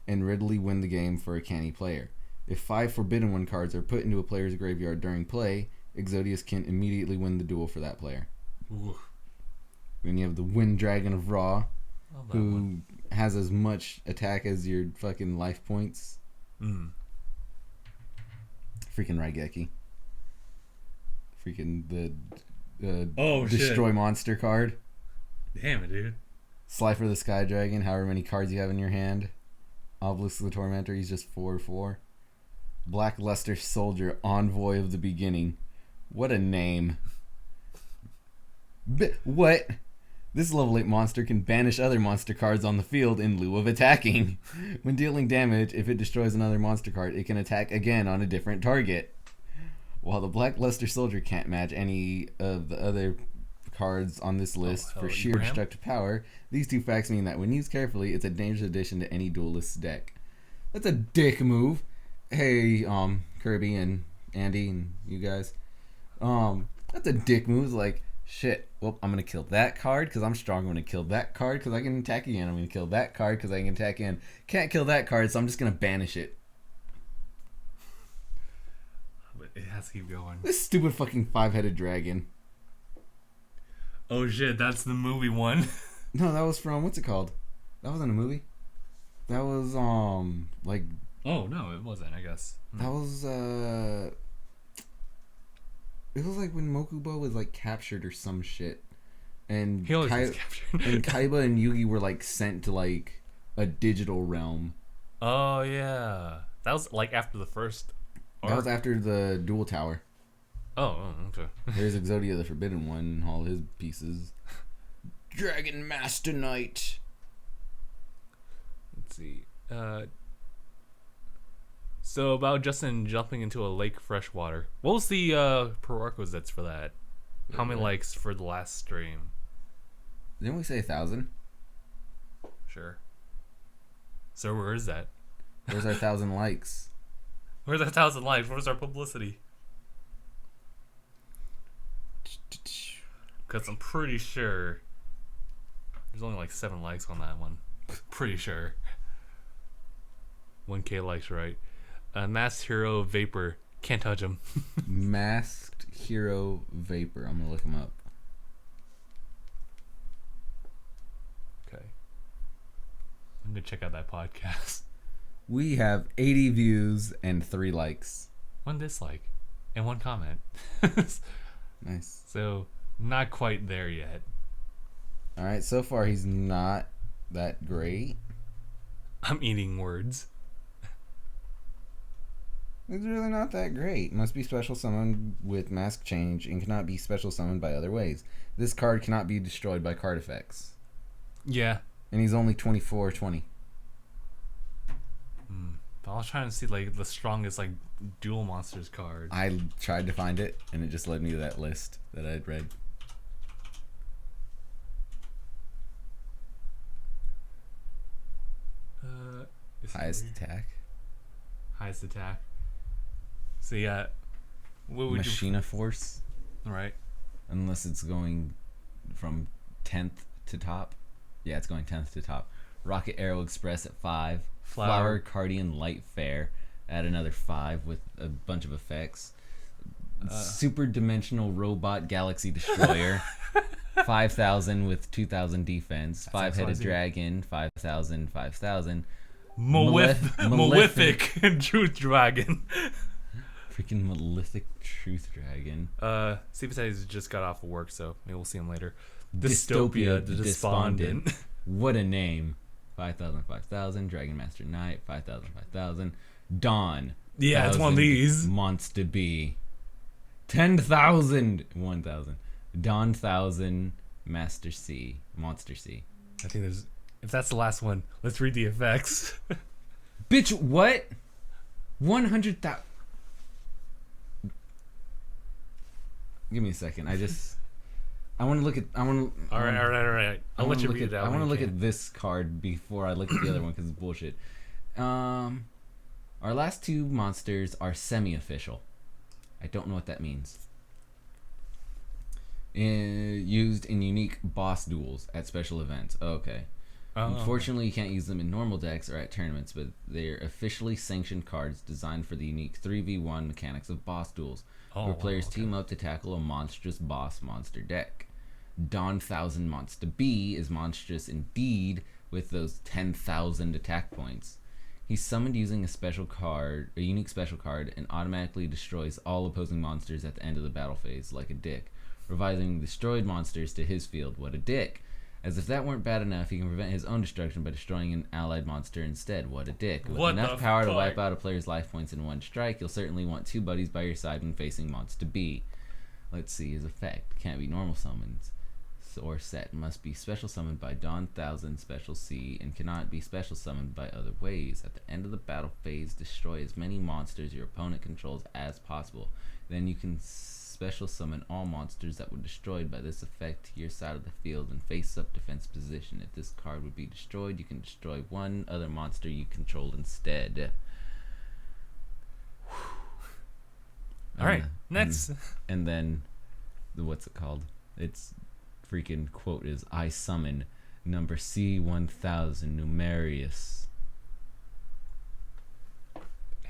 and readily win the game for a canny player. If 5 Forbidden One cards are put into a player's graveyard during play, Exodius can immediately win the duel for that player. Ooh. Then you have the Wind Dragon of Ra, who one. has as much attack as your fucking life points. Mm. Freaking Raigeki. Freaking the Shit. Destroy Monster card. Damn it, dude. Slifer the Sky Dragon, however many cards you have in your hand. Obelisk the Tormentor, he's just 4/4. Blackluster Soldier, Envoy of the Beginning. What a name. What? This level 8 monster can banish other monster cards on the field in lieu of attacking. When dealing damage, if it destroys another monster card, it can attack again on a different target. While the Blackluster Soldier can't match any of the other cards on this list for sheer destructive power, these two facts mean that when used carefully, it's a dangerous addition to any duelist's deck. That's a dick move. Hey, Kirby and Andy and you guys. That's a dick move. It's like, shit, well, I'm going to kill that card because I'm strong. I'm going to kill that card because I can attack again. I'm going to kill that card because I can attack again. Can't kill that card, so I'm just going to banish it. But it has to keep going. This stupid fucking 5-headed dragon. Oh shit, that's the movie one. No, that was from, what's it called? That wasn't a movie. That was, like... Oh, no, it wasn't, I guess. That was, it was like when Mokuba was, like, captured or some shit. And he always gets captured. And Kaiba and Yugi were, like, sent to, like, a digital realm. Oh, yeah. That was, like, after the first arc. That was after the Duel Tower. Oh, okay. There's Exodia the Forbidden One, all his pieces. Dragon Master Knight. Let's see. So about Justin jumping into a lake freshwater. What was the prerequisites for that? How many likes for the last stream? Didn't we say 1,000? Sure. So where is that? Where's our 1,000 likes? Where's our 1,000 likes? Where's our publicity? Because I'm pretty sure there's only like 7 likes on that one. Pretty sure. 1K likes, right? Masked Hero Vapor. Can't touch him. Masked Hero Vapor. I'm going to look him up. Okay. I'm going to check out that podcast. We have 80 views and 3 likes. 1 dislike. And 1 comment. Nice. So, not quite there yet. Alright, so far he's not that great. I'm eating words. It's really not that great. Must be special summoned with mask change and cannot be special summoned by other ways. This card cannot be destroyed by card effects. Yeah. And he's only 24/20. But I was trying to see like the strongest like dual monsters card. I tried to find it and it just led me to that list that I'd read. Highest attack. Highest attack. So yeah, what would Machina Force. Right. Unless it's going from 10th to top. Yeah, it's going 10th to top. Rocket Arrow Express at 5. Flower Cardian Light Fair at another 5 with a bunch of effects. Super Dimensional Robot Galaxy Destroyer. 5,000 with 2,000 defense. 5-headed Dragon. 5,000, 5,000. Malefic Truth Dragon. Freaking Malefic Truth Dragon. Steve says he just got off of work, so maybe we'll see him later. Dystopia the Despondent. What a name. 5,000, 5,000. Dragon Master Knight. 5,000, 5,000. Dawn. Yeah, it's one of these. Monster B. 10,000. 1,000. Dawn 1,000. Master C. Monster C. I think there's... If that's the last one, let's read the effects. Bitch, what? 100,000. Give me a second. I want to look at. All right. I'll let you read it out. I want to look at this card before I look at the other one because it's bullshit. Our last 2 monsters are semi-official. I don't know what that means. Used in unique boss duels at special events. Okay. Unfortunately, you can't use them in normal decks or at tournaments, but they're officially sanctioned cards designed for the unique 3v1 mechanics of boss duels, where players team up to tackle a monstrous boss monster deck. Dawn 1,000 Monster B is monstrous indeed with those 10,000 attack points. He's summoned using a unique special card, and automatically destroys all opposing monsters at the end of the battle phase, like a dick. Revising destroyed monsters to his field, what a dick. As if that weren't bad enough, he can prevent his own destruction by destroying an allied monster instead, what a dick. With enough power to wipe out a player's life points in one strike, you'll certainly want 2 buddies by your side when facing Monster B. Let's see his effect. Can't be normal summons or set. Must be special summoned by Dawn 1000 Special C and cannot be special summoned by other ways. At the end of the battle phase, destroy as many monsters your opponent controls as possible. Then you can special summon all monsters that were destroyed by this effect to your side of the field and face-up defense position. If this card would be destroyed, you can destroy one other monster you control instead. Alright, next. And then, what's it called? Its freaking quote is, I summon number C1000 Numerius.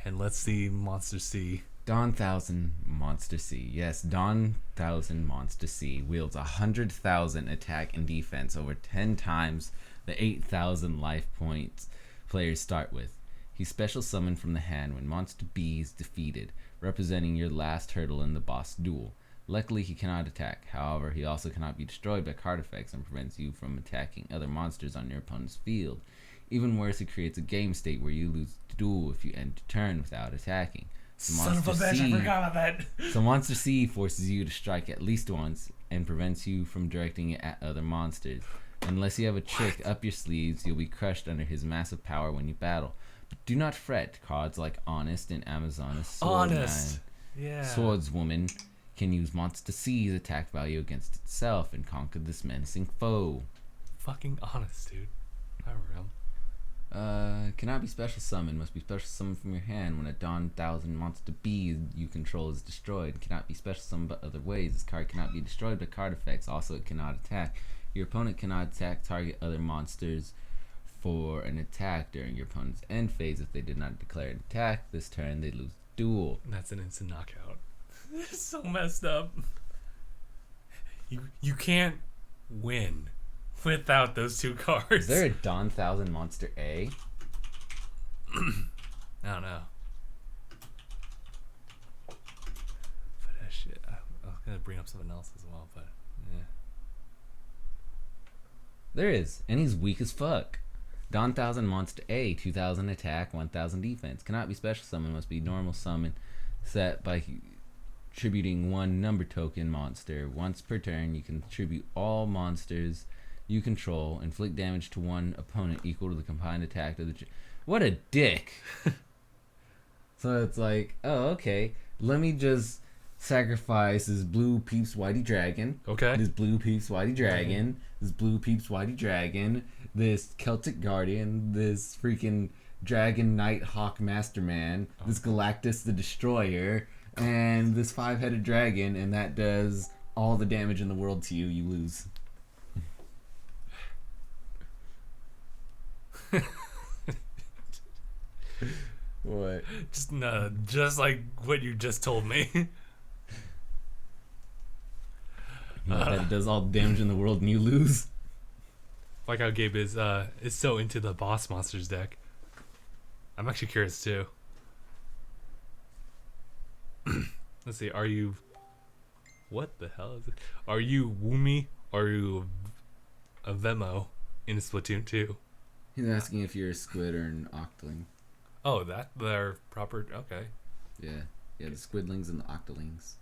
And let's see Monster C. Dawn 1000 Monster C. Yes, Dawn 1000 Monster C wields 100,000 attack and defense over 10 times the 8,000 life points players start with. He's special summoned from the hand when Monster B is defeated, representing your last hurdle in the boss duel. Luckily, he cannot attack. However, he also cannot be destroyed by card effects and prevents you from attacking other monsters on your opponent's field. Even worse, he creates a game state where you lose the duel if you end the turn without attacking. Son of a bitch, I forgot about that. So Monster C forces you to strike at least once and prevents you from directing it at other monsters. Unless you have a trick up your sleeves, you'll be crushed under his massive power when you battle. But do not fret. Cards like Honest and Amazoness Swordswoman can use Monster C's attack value against itself and conquer this menacing foe. Fucking Honest, dude. I remember. Cannot be special summoned. Must be special summoned from your hand when a Dawn 1000 Monster B you control is destroyed. Cannot be special summoned but other ways. This card cannot be destroyed by card effects. Also, it cannot attack. Your opponent cannot attack target other monsters for an attack during your opponent's end phase. If they did not declare an attack this turn, they lose the duel. That's an instant knockout. It's so messed up. You can't win without those 2 cards. Is there a Dawn 1000 Monster A? I don't know. But shit, I was gonna bring up something else as well, but yeah. There is, and he's weak as fuck. Dawn 1000 Monster A, 2000 attack, 1000 defense. Cannot be special summon, must be normal summon, set by tributing 1 number token monster. Once per turn, you can tribute all monsters you control, inflict damage to 1 opponent equal to the combined attack of the... What a dick! So it's like, oh, okay, let me just sacrifice this blue Peeps Whitey Dragon. Okay. This blue Peeps Whitey Dragon. This blue Peeps Whitey Dragon. This Celtic Guardian. This freaking Dragon Knight Hawk Masterman. This Galactus the Destroyer. And this 5-headed dragon, and that does all the damage in the world to you. You lose. What? Just like what you just told me. That it does all the damage in the world and you lose. Like how Gabe is so into the boss monsters deck. I'm actually curious too. Let's see. Are you? What the hell is it? Are you Woomy? Or are you a Vemo in Splatoon 2? He's asking if you're a squid or an octoling. Oh, they're proper. Okay. Yeah, the squidlings and the octolings.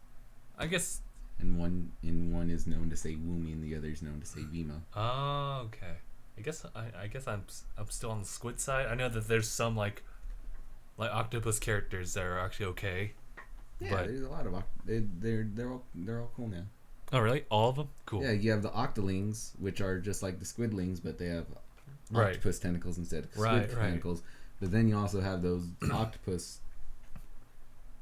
I guess. And one is known to say Woomy, and the other is known to say Vemo. Oh, okay. I guess I'm still on the squid side. I know that there's some like octopus characters that are actually okay. Yeah, but there's a lot of they're all cool now. Oh, really? All of them? Cool. Yeah, you have the octolings, which are just like the squidlings, but they have octopus tentacles instead of squid tentacles. But then you also have those octopus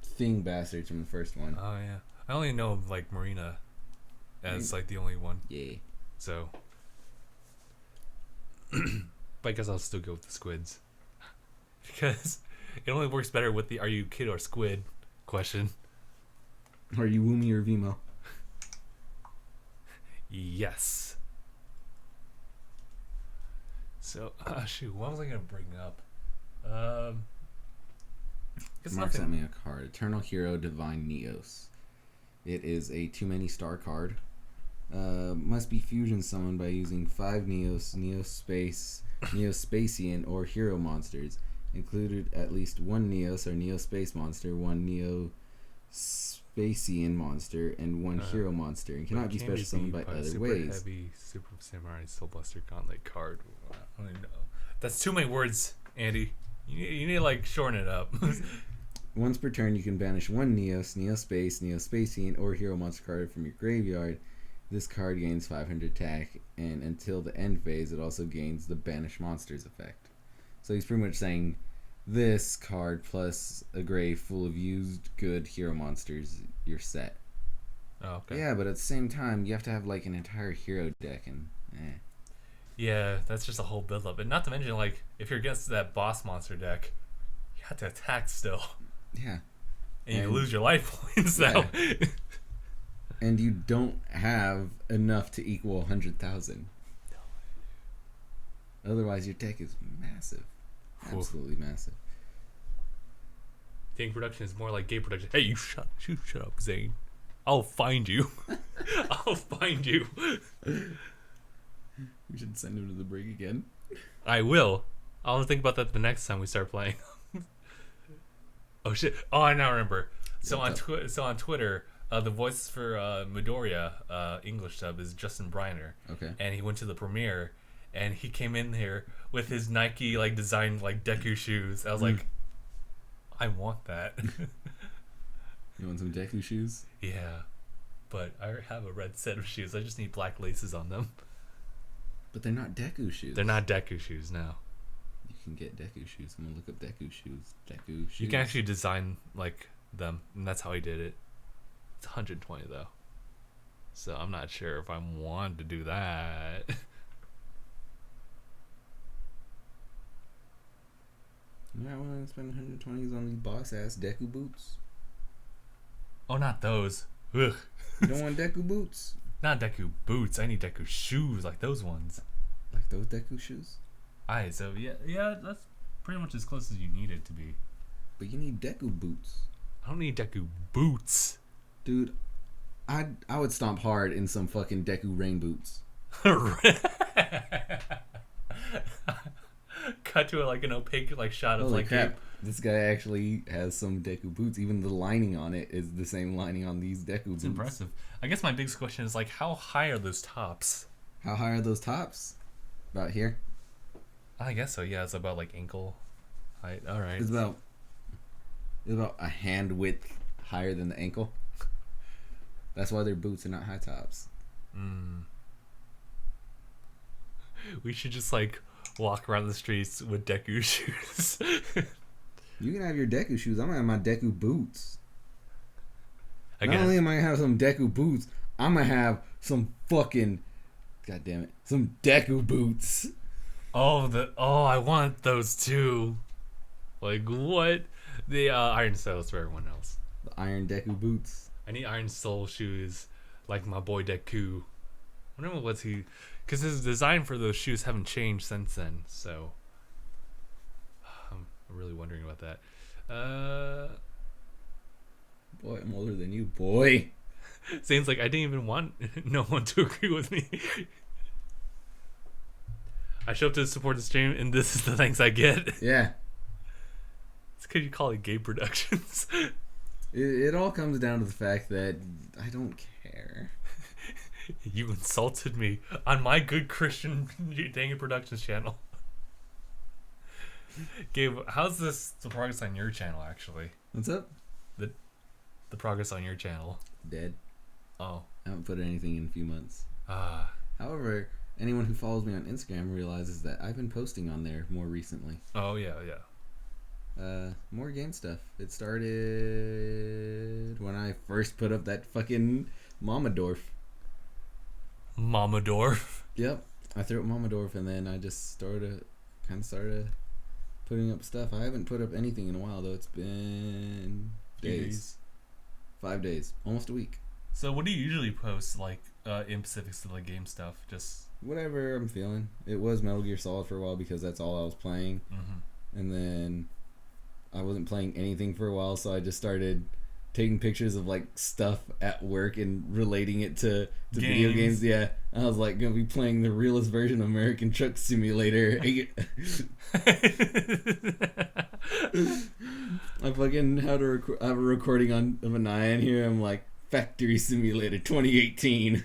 thing bastards from the first one. Oh yeah, I only know like Marina as like the only one. Yeah. So, but I guess I'll still go with the squids because it only works better with the "Are you kid or squid?" question. Are you Woomy or Vemo? Yes. So, shoot, what was I gonna bring up? Mark sent me a card. Eternal Hero Divine Neos. It is a too many star card. Must be fusion summoned by using 5 Neos, Neospace, Neospacian, or Hero monsters. Included at least 1 Neos or Neospace monster, 1 Neospacian monster, and 1 Hero monster, and cannot be special summoned by other super ways. Heavy Super Samurai Soul Buster Gauntlet card. I don't even know. That's too many words, Andy. You need to like shorten it up. Once per turn, you can banish 1 Neos, Neospace, Neospacian, or Hero monster card from your graveyard. This card gains 500 attack, and until the end phase, it also gains the Banish Monsters effect. So he's pretty much saying this card plus a grave full of used good hero monsters, you're set. Oh, okay. Yeah, but at the same time, you have to have like an entire hero deck, and Yeah, that's just a whole build-up. And not to mention, like, if you're against that boss monster deck, you have to attack still. Yeah. And you lose your life points now. Yeah. And you don't have enough to equal 100,000. Otherwise, your deck is massive. Absolutely massive. DangIT Productions is more like Gabe Productions. Hey, you shut up, Zane. I'll find you. I'll find you. We should send him to the brig again. I will. I'll think about that the next time we start playing. Oh shit! Oh, I now remember. So on Twitter, the voice for Midoriya, English dub, is Justin Briner. Okay. And he went to the premiere, and he came in here with his Nike like designed like Deku shoes. I was like, I want that. You want some Deku shoes? Yeah, but I have a red set of shoes. I just need black laces on them. But they're not Deku shoes. They're not Deku shoes now. You can get Deku shoes. I'm gonna look up Deku shoes. Deku shoes. You can actually design like them, and that's how he did it. It's 120 though, so I'm not sure if I want to do that. Yeah, I want to spend 120s on these boss ass Deku boots. Oh, not those. Ugh. You don't want Deku boots? Not Deku boots. I need Deku shoes, like those ones. Like those Deku shoes? Alright, so yeah, that's pretty much as close as you need it to be. But you need Deku boots. I don't need Deku boots. Dude, I would stomp hard in some fucking Deku rain boots. Cut to like an opaque like shot of Holy like crap. This guy actually has some Deku boots. Even the lining on it is the same lining on these Deku boots. It's impressive. I guess my biggest question is like, how high are those tops? How high are those tops? About here? I guess so. Yeah, it's about like ankle height. All right. It's about a hand width higher than the ankle. That's why they're boots and not high tops. We should just like walk around the streets with Deku shoes. You can have your Deku shoes. I'm gonna have my Deku boots. Again. Not only am I gonna have some Deku boots, I'm gonna have some fucking, god damn it, some Deku boots. I want those too. Like what? The Iron Souls for everyone else. The Iron Deku boots. I need Iron Soul shoes, like my boy Deku. I wonder what's he, because his design for those shoes haven't changed since then. So I'm really wondering about that. Boy, I'm older than you, boy. Zane's like, I didn't even want no one to agree with me. I show up to support the stream, and this is the thanks I get. Yeah. It's because you call it DangIT Productions. It all comes down to the fact that I don't care. You insulted me on my good Christian DangIT Productions channel. Gabe, how's the progress on your channel, actually? What's up? The progress on your channel. Dead. Oh. I haven't put anything in a few months. Ah. However, anyone who follows me on Instagram realizes that I've been posting on there more recently. Oh, yeah. More game stuff. It started when I first put up that fucking Mamadorf. Mamadorf. Yep. I threw up Mamadorf, and then I just started putting up stuff. I haven't put up anything in a while, though. It's been days. 5 days. Almost a week. So what do you usually post, like, in specifics to the game stuff? Just whatever I'm feeling. It was Metal Gear Solid for a while because that's all I was playing. and then I wasn't playing anything for a while, so I just started taking pictures of like stuff at work and relating it to video games. Yeah, I was like gonna be playing the realest version of American Truck Simulator. I fucking had I have a recording of an eye in here. I'm like Factory Simulator 2018.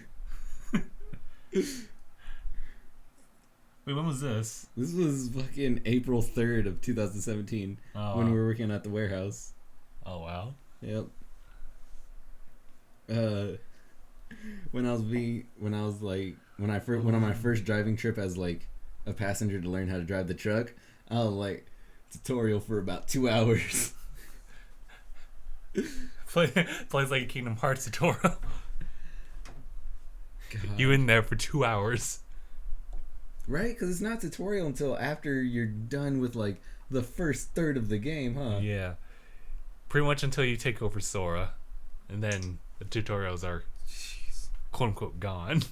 Wait, when was this? This was fucking April 3rd of 2017 when we were working at the warehouse. Oh wow. Yep. When I went on my first driving trip as like a passenger to learn how to drive the truck, I was like tutorial for about 2 hours. Plays like a Kingdom Hearts tutorial. God. You in there for 2 hours. Right? Because it's not tutorial until after you're done with like the first third of the game, huh? Yeah. Pretty much until you take over Sora. And then the tutorials are quote unquote gone.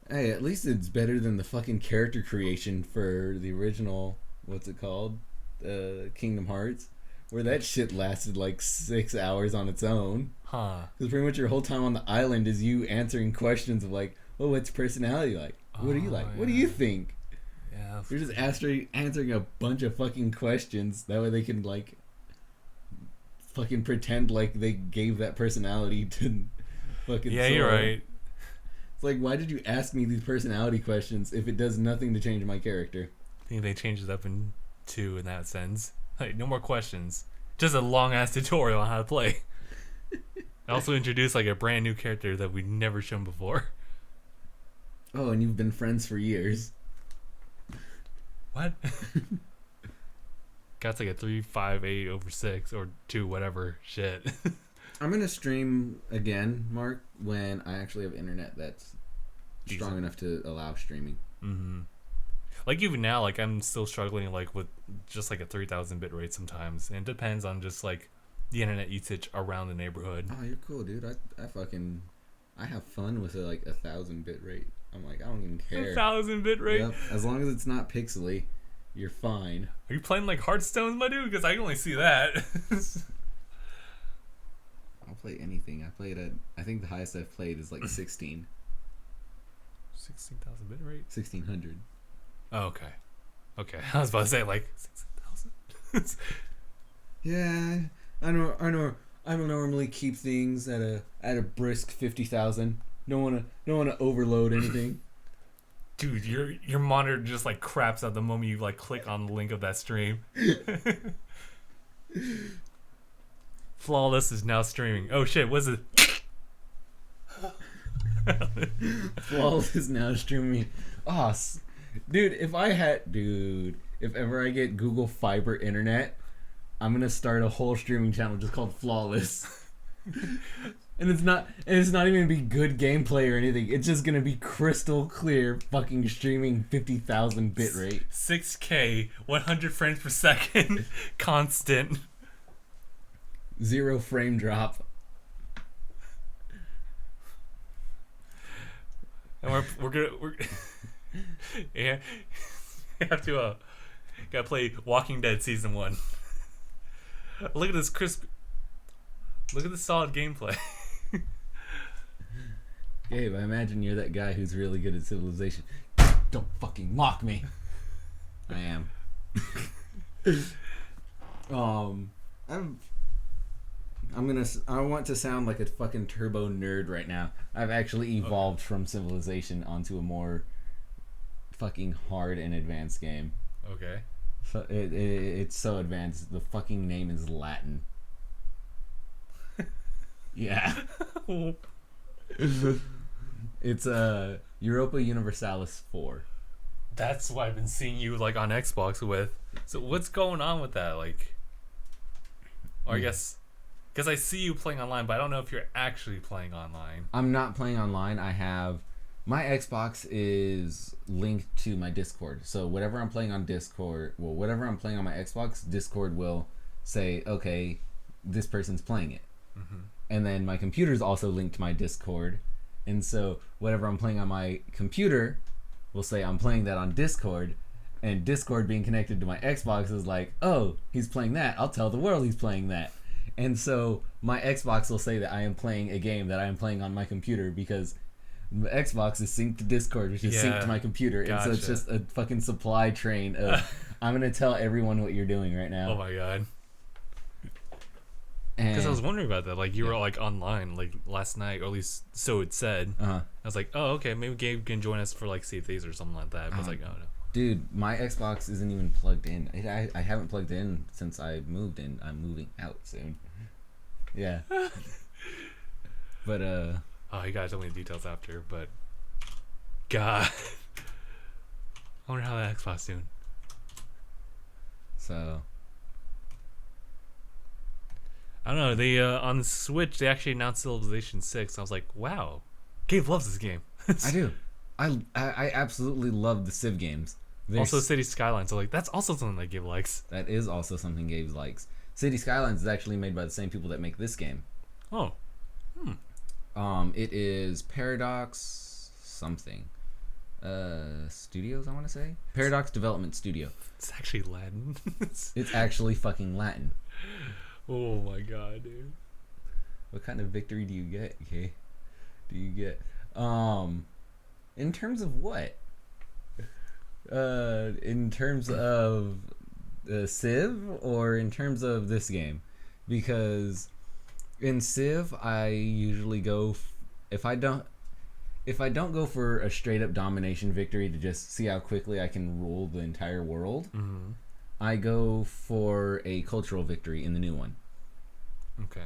Hey, at least it's better than the fucking character creation for the original, what's it called? Kingdom Hearts. Where that shit lasted like 6 hours on its own. Huh. Because pretty much your whole time on the island is you answering questions of like, oh, what's your personality like? What do you like? yeah. What do you think? Yeah. You're just answering a bunch of fucking questions. That way they can like fucking pretend like they gave that personality to fucking Yeah, Sora. you're right. It's like, why did you ask me these personality questions if it does nothing to change my character? I think they changed it up in 2 in that sense. Like, no more questions. Just a long ass tutorial on how to play. I also introduced like a brand new character that we'd never shown before. Oh, and you've been friends for years. What? Got like a 358/6 or 2 whatever shit. I'm gonna stream again, Mark, when I actually have internet that's strong enough to allow streaming. Mm-hmm. Like even now, like I'm still struggling like with just like a 3,000 bit rate sometimes, and it depends on just like the internet usage around the neighborhood. Oh, you're cool, dude. I have fun with like 1,000 bit rate. I'm like, I don't even care. 1,000 bit rate. Yep. As long as it's not pixely, you're fine. Are you playing like Hearthstone, my dude? Because I can only see that. I'll play anything. I think the highest I've played is like 16. 16,000 bit rate. 1,600. Oh, okay. Okay, I was about to say like 16,000. Yeah, I know. I normally keep things at a brisk 50,000. Don't wanna overload anything. Dude, your monitor just like craps at the moment you like click on the link of that stream. Flawless is now streaming. Oh shit, what's it? Flawless is now streaming. Oh, dude, if ever I get Google Fiber Internet, I'm gonna start a whole streaming channel just called Flawless. And it's not even gonna be good gameplay or anything. It's just gonna be crystal clear fucking streaming 50,000 bit rate. 6K, 100 frames per second, constant. 0 frame drop. And we're yeah, you have to gotta play Walking Dead season 1. Look at this crisp. Look at the solid gameplay. Gabe, I imagine you're that guy who's really good at Civilization. Don't fucking mock me. I am. I want to sound like a fucking turbo nerd right now. I've actually evolved from Civilization onto a more fucking hard and advanced game. Okay. So it's so advanced. The fucking name is Latin. Yeah. It's Europa Universalis 4. That's what I've been seeing you like on Xbox with. So what's going on with that? Like, or I guess, because I see you playing online, but I don't know if you're actually playing online. I'm not playing online. My Xbox is linked to my Discord. So whatever I'm playing on Discord, whatever I'm playing on my Xbox, Discord will say, okay, this person's playing it. Mm-hmm. And then my computer's also linked to my Discord. And so whatever I'm playing on my computer will say I'm playing that on Discord, and Discord being connected to my Xbox is like, oh, he's playing that. I'll tell the world he's playing that. And so my Xbox will say that I am playing a game that I am playing on my computer because the Xbox is synced to Discord, which is synced to my computer. And so it's just a fucking supply train of, I'm going to tell everyone what you're doing right now. Oh my god. Because I was wondering about that. Like, you were like online like last night, or at least so it said. I was like, oh, okay, maybe Gabe can join us for like Sea of Thieves or something like that. But I was like, oh no. Dude, my Xbox isn't even plugged in. I haven't plugged in since I moved in. I'm moving out soon. Yeah. But, oh, you gotta tell me the details after, but... God. I wonder how that Xbox doing. So... I don't know, they, on the Switch, they actually announced Civilization 6. I was like, wow. Gabe loves this game. I do. I absolutely love the Civ games. Also City Skylines, so like, that's also something that Gabe likes. That is also something Gabe likes. City Skylines is actually made by the same people that make this game. Oh. It is Paradox something. Studios, I want to say? Paradox Development Studio. It's actually Latin. It's actually fucking Latin. Oh my god, dude. What kind of victory do you get, okay? Do you get? In terms of what? In terms of Civ or in terms of this game? Because in Civ, I usually go if I don't go for a straight up domination victory to just see how quickly I can rule the entire world, I go for a cultural victory in the new one. Okay.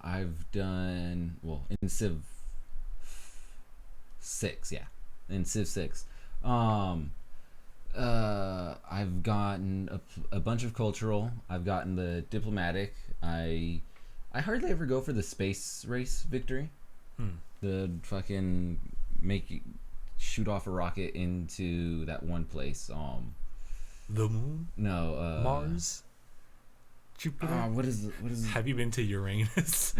I've done in Civ 6, yeah. In Civ 6. I've gotten a bunch of cultural. I've gotten the diplomatic. I hardly ever go for the space race victory. The fucking shoot off a rocket into that one place. The moon? No. Mars? Jupiter? What is Have you been to Uranus?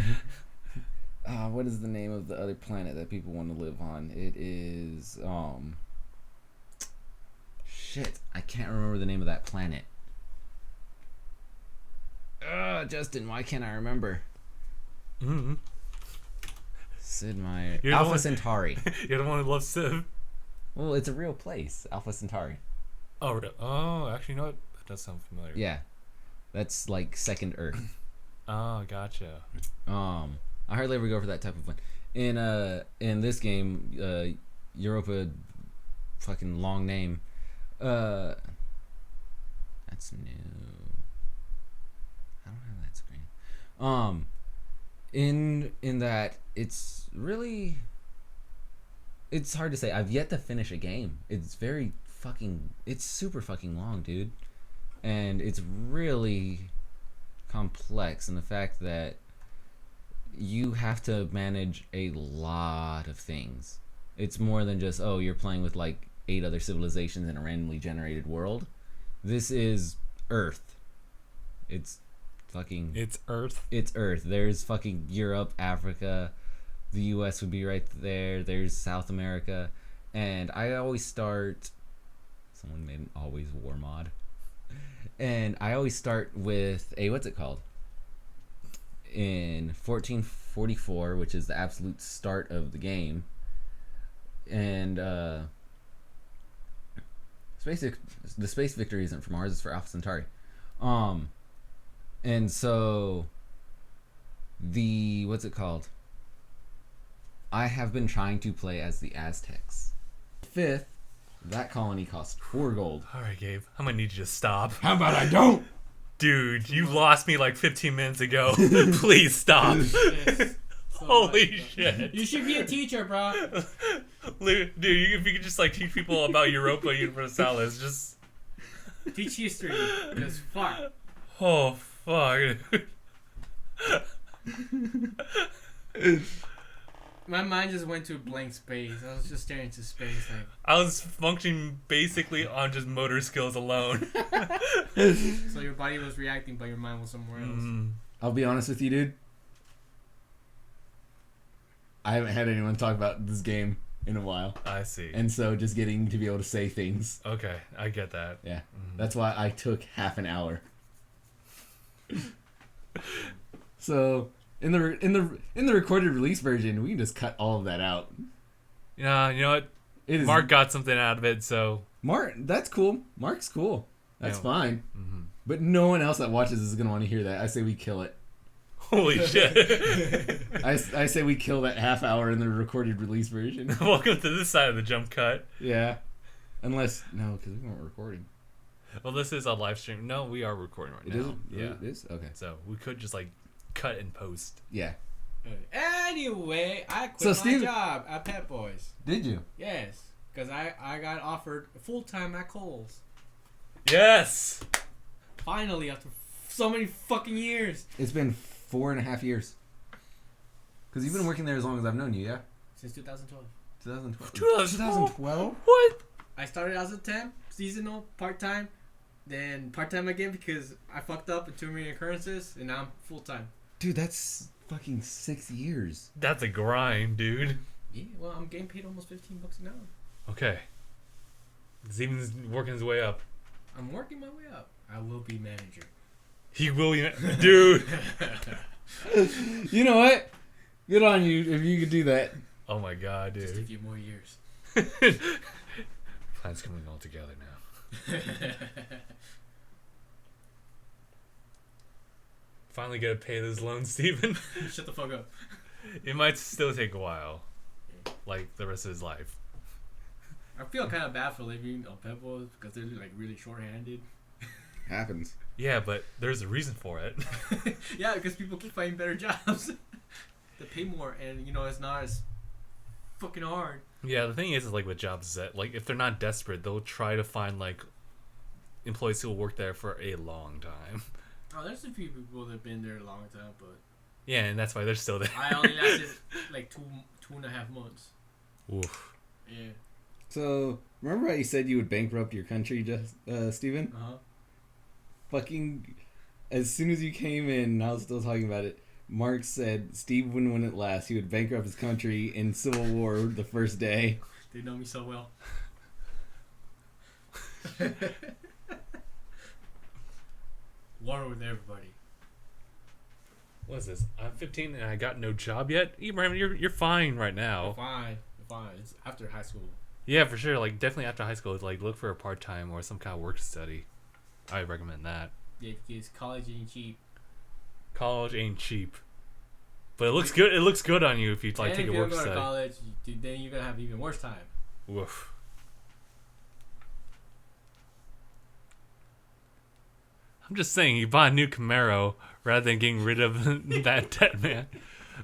what is the name of the other planet that people want to live on? It is shit, I can't remember the name of that planet. Justin, why can't I remember? Sid Meier. Alpha Centauri. You're the one who loves Civ. Well, it's a real place, Alpha Centauri. Oh, actually, you know what? That does sound familiar. Yeah, that's like second Earth. Oh, gotcha. I hardly ever go for that type of one. In this game, Europa, fucking long name. That's new. I don't have that screen. In that it's really, it's hard to say. I've yet to finish a game. It's super fucking long, dude, and it's really complex in the fact that you have to manage a lot of things. It's more than just, oh, you're playing with like 8 other civilizations in a randomly generated world. This is Earth. It's Earth. It's Earth. There's fucking Europe, Africa, the US would be right there. There's South America. And I always start, someone made an always war mod. And I always start with what's it called? In 1444, which is the absolute start of the game. And the space victory isn't for Mars, it's for Alpha Centauri. And so what's it called? I have been trying to play as the Aztecs. 5th, that colony costs 4 gold. Alright, Gabe. I'm gonna need you to stop. How about I don't? Dude, you lost me like 15 minutes ago. Please stop. Yes. Holy shit. You should be a teacher, bro. Dude, if you could just like teach people about Europa Universalis, just Teach history. Because fuck. oh fuck. My mind just went to a blank space. I was just staring into space like. I was functioning basically on just motor skills alone. So your body was reacting, but your mind was somewhere else. I'll be honest with you, dude. I haven't had anyone talk about this game in a while. I see. And so just getting to be able to say things. Okay, I get that. Yeah. That's why I took half an hour. So in the recorded release version, we can just cut all of that out. Yeah, you know what? It is Mark got something out of it, so Mark. That's cool. Mark's cool. That's Yeah. fine. Mm-hmm. But no one else that watches is gonna want to hear that. I say we kill it. holy shit. I say we kill that half hour in the recorded release version. Welcome to this side of the jump cut. Yeah. Unless no, because we weren't recording. Well, this is a live stream. No, we are recording right It now. is. Yeah. It is. Okay. So we could just like cut and post. Yeah. Anyway, I quit So, my Steve- job at Pet Boys. Did you? Yes, because I got offered full time at Kohl's. Yes. Finally, after so many fucking years. It's been 4.5 years. Because you've been working there as long as I've known you, yeah? Since 2012. 2012. 2012? What? I started as a temp, seasonal, part-time, then part-time again because I fucked up in too many occurrences, and now I'm full-time. Dude, that's fucking 6 years. That's a grind, dude. Yeah, well, I'm getting paid almost $15 an hour. Okay. Steven's working his way up. I'm working my way up. I will be manager. He will, dude. You know what? Good on you if you could do that. Oh my god, Just a dude. few more years. Plans coming all together now. Finally get to pay this loan, Steven. Shut the fuck up. It might still take a while. Like the rest of his life. I feel kind of bad for leaving Pet Boys because they're like really short-handed. Happens. Yeah, but there's a reason for it. Yeah, because people keep finding better jobs. They pay more, and it's not as fucking hard. Yeah, the thing is like with jobs is that like if they're not desperate, they'll try to find like employees who will work there for a long time. Oh, there's a few people that've been there a long time, but Yeah, and that's why they're still there. I only lasted like two and a half months. Oof. Yeah. So, remember how you said you would bankrupt your country, Steven? Uh huh. Fucking, as soon as you came in, and I was still talking about it, Mark said Steve wouldn't win it last. He would bankrupt his country in Civil War the first day. They know me so well. War with everybody. What is this? I'm 15 and I got no job yet. Ibrahim, you're fine right now. Fine. It's after high school. Yeah, for sure. Like definitely after high school, like look for a part time or some kind of work study. I recommend that. Yeah, because college ain't cheap. College ain't cheap, but it looks good. It looks good on you if you like And take if a you work go to study. college, then you're gonna have even worse time. Woof. I'm just saying, you buy a new Camaro rather than getting rid of that debt man.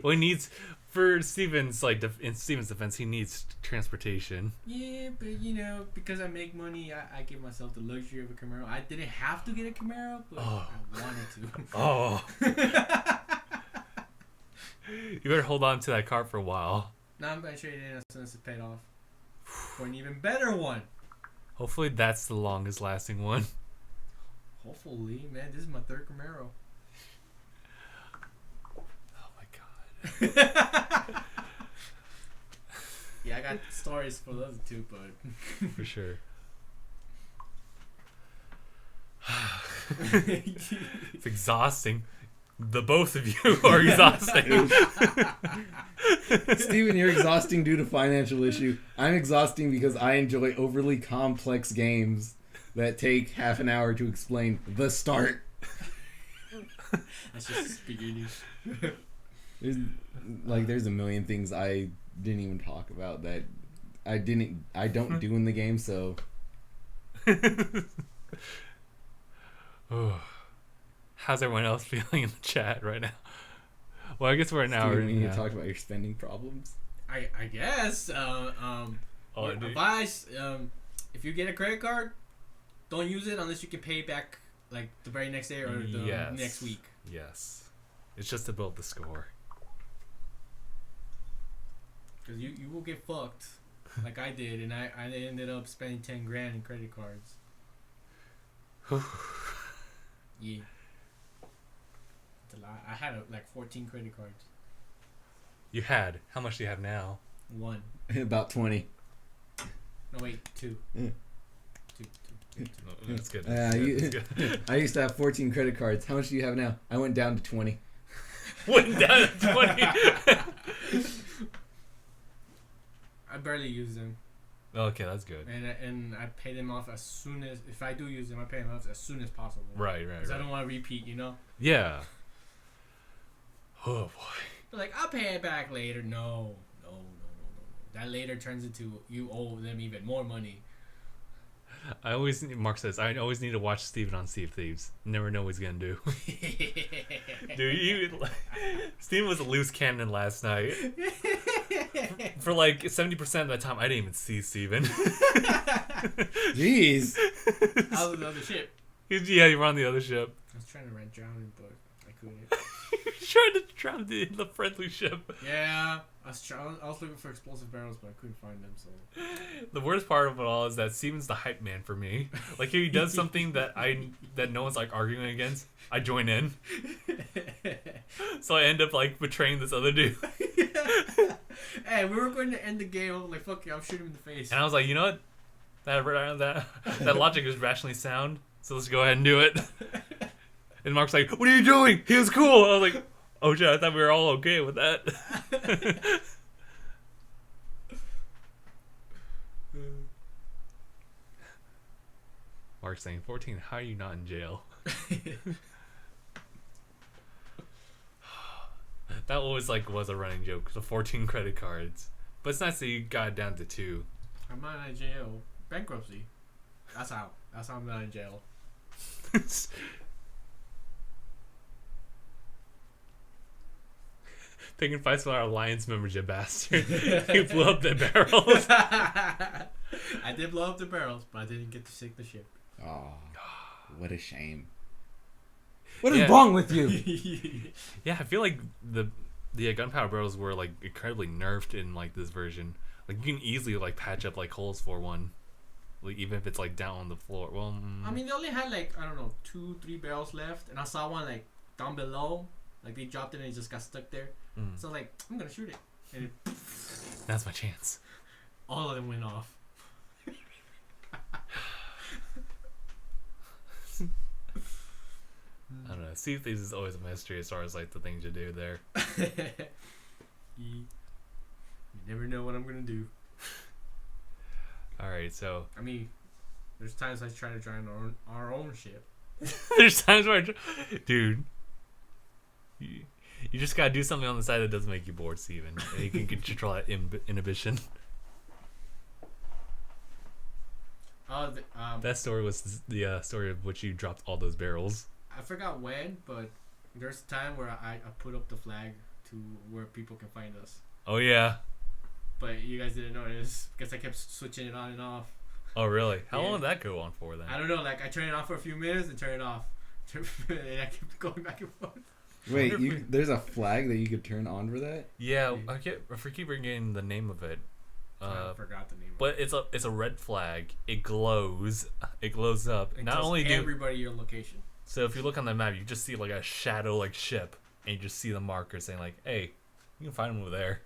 Well, he needs, for Steven's in Steven's defense, he needs transportation. Yeah, but because I make money, I give myself the luxury of a Camaro. I didn't have to get a Camaro, but I wanted to. Oh. You better hold on to that car for a while. Now I'm gonna trade it in as soon as it's paid off for an even better one. Hopefully that's the longest lasting one. Hopefully, man, this is my third Camaro. Oh my god. Yeah, I got stories for the other two, but For sure. It's exhausting. The both of you are exhausting. Steven, you're exhausting due to financial issue. I'm exhausting because I enjoy overly complex games that take half an hour to explain the start. that's just the beginning. There's a million things I didn't even talk about that I don't do in the game, so Oh. How's everyone else feeling in the chat right now? Well, I guess we're an hour Steven, in you need now. to talk about your spending problems. I guess. Oh, dude. Advice: if you get a credit card, don't use it unless you can pay back like the very next day or the Yes. next week. Yes. It's just to build the score. Because you will get fucked, like I did, and I ended up spending $10,000 in credit cards. Yeah. It's a lot. I had like 14 credit cards. You had. How much do you have now? 1. About 20. No, wait, 2. Yeah. 2. Oh, that's good. Yeah, That's good. I used to have 14 credit cards. How much do you have now? I went down to 20. Went down to 20. I barely use them. Okay, that's good. And I pay them off as soon as, if I do use them, I pay them off as soon as possible. Right. Because I don't want to repeat, you know? Yeah. Oh, boy. But like, I'll pay it back later. No. That later turns into you owe them even more money. Mark says, I always need to watch Steven on Sea of Thieves. Never know what he's going to do. Dude, Steven was a loose cannon last night. For like 70% of the time, I didn't even see Steven. Jeez. I was on the other ship. Yeah, you were on the other ship. I was trying to rent drowning, but I couldn't. Trying to drown the friendly ship. Yeah, I was looking for explosive barrels, but I couldn't find them. So The worst part of it all is that Steven's the hype man for me. Like, if he does something that no one's like arguing against, I join in. So I end up like betraying this other dude. Hey, we were going to end the game. I was like, fuck it, I'll shoot him in the face. And I was like, you know what? That logic is rationally sound. So let's go ahead and do it. And Mark's like, what are you doing? He was cool. I was like, oh shit, I thought we were all okay with that. Mark's saying, 14, how are you not in jail? That always like was a running joke. The 14 credit cards. But it's nice that you got it down to 2. I'm not in jail. Bankruptcy. That's how I'm not in jail. Picking fights with our Alliance membership bastard. You blew up the barrels. I did blow up the barrels, but I didn't get to sink the ship. Oh, what a shame. What is wrong with you? Yeah, I feel like the gunpowder barrels were like incredibly nerfed in like this version. Like you can easily like patch up like holes for one, like even if it's like down on the floor. Well, I mean, they only had like, I don't know, 2-3 barrels left, and I saw one like down below. Like they dropped it and it just got stuck there. So like, I'm gonna shoot it, and it, that's my chance. all of them went off. I don't know. Sea of Thieves is always a mystery as far as like the things you do there. You never know what I'm gonna do. All right, so I mean, there's times I try to drown our own ship. there's times where dude, you just gotta do something on the side that doesn't make you bored, Steven. And you can control that inhibition. That story was the story of which you dropped all those barrels. I forgot when, but there's a time where I put up the flag to where people can find us. Oh yeah. But you guys didn't notice because I kept switching it on and off. Oh really? How Yeah. long did that go on for then? I don't know. Like I turned it on for a few minutes and turned it off, and I kept going back and forth. Wait, there's a flag that you could turn on for that? Yeah, I keep forgetting the name of it. I forgot the name. But it's a red flag. It glows. It glows up. It Not tells only do everybody your location. so if you look on the map, you just see like a shadow like ship, and you just see the marker saying like, "Hey, you can find him over there."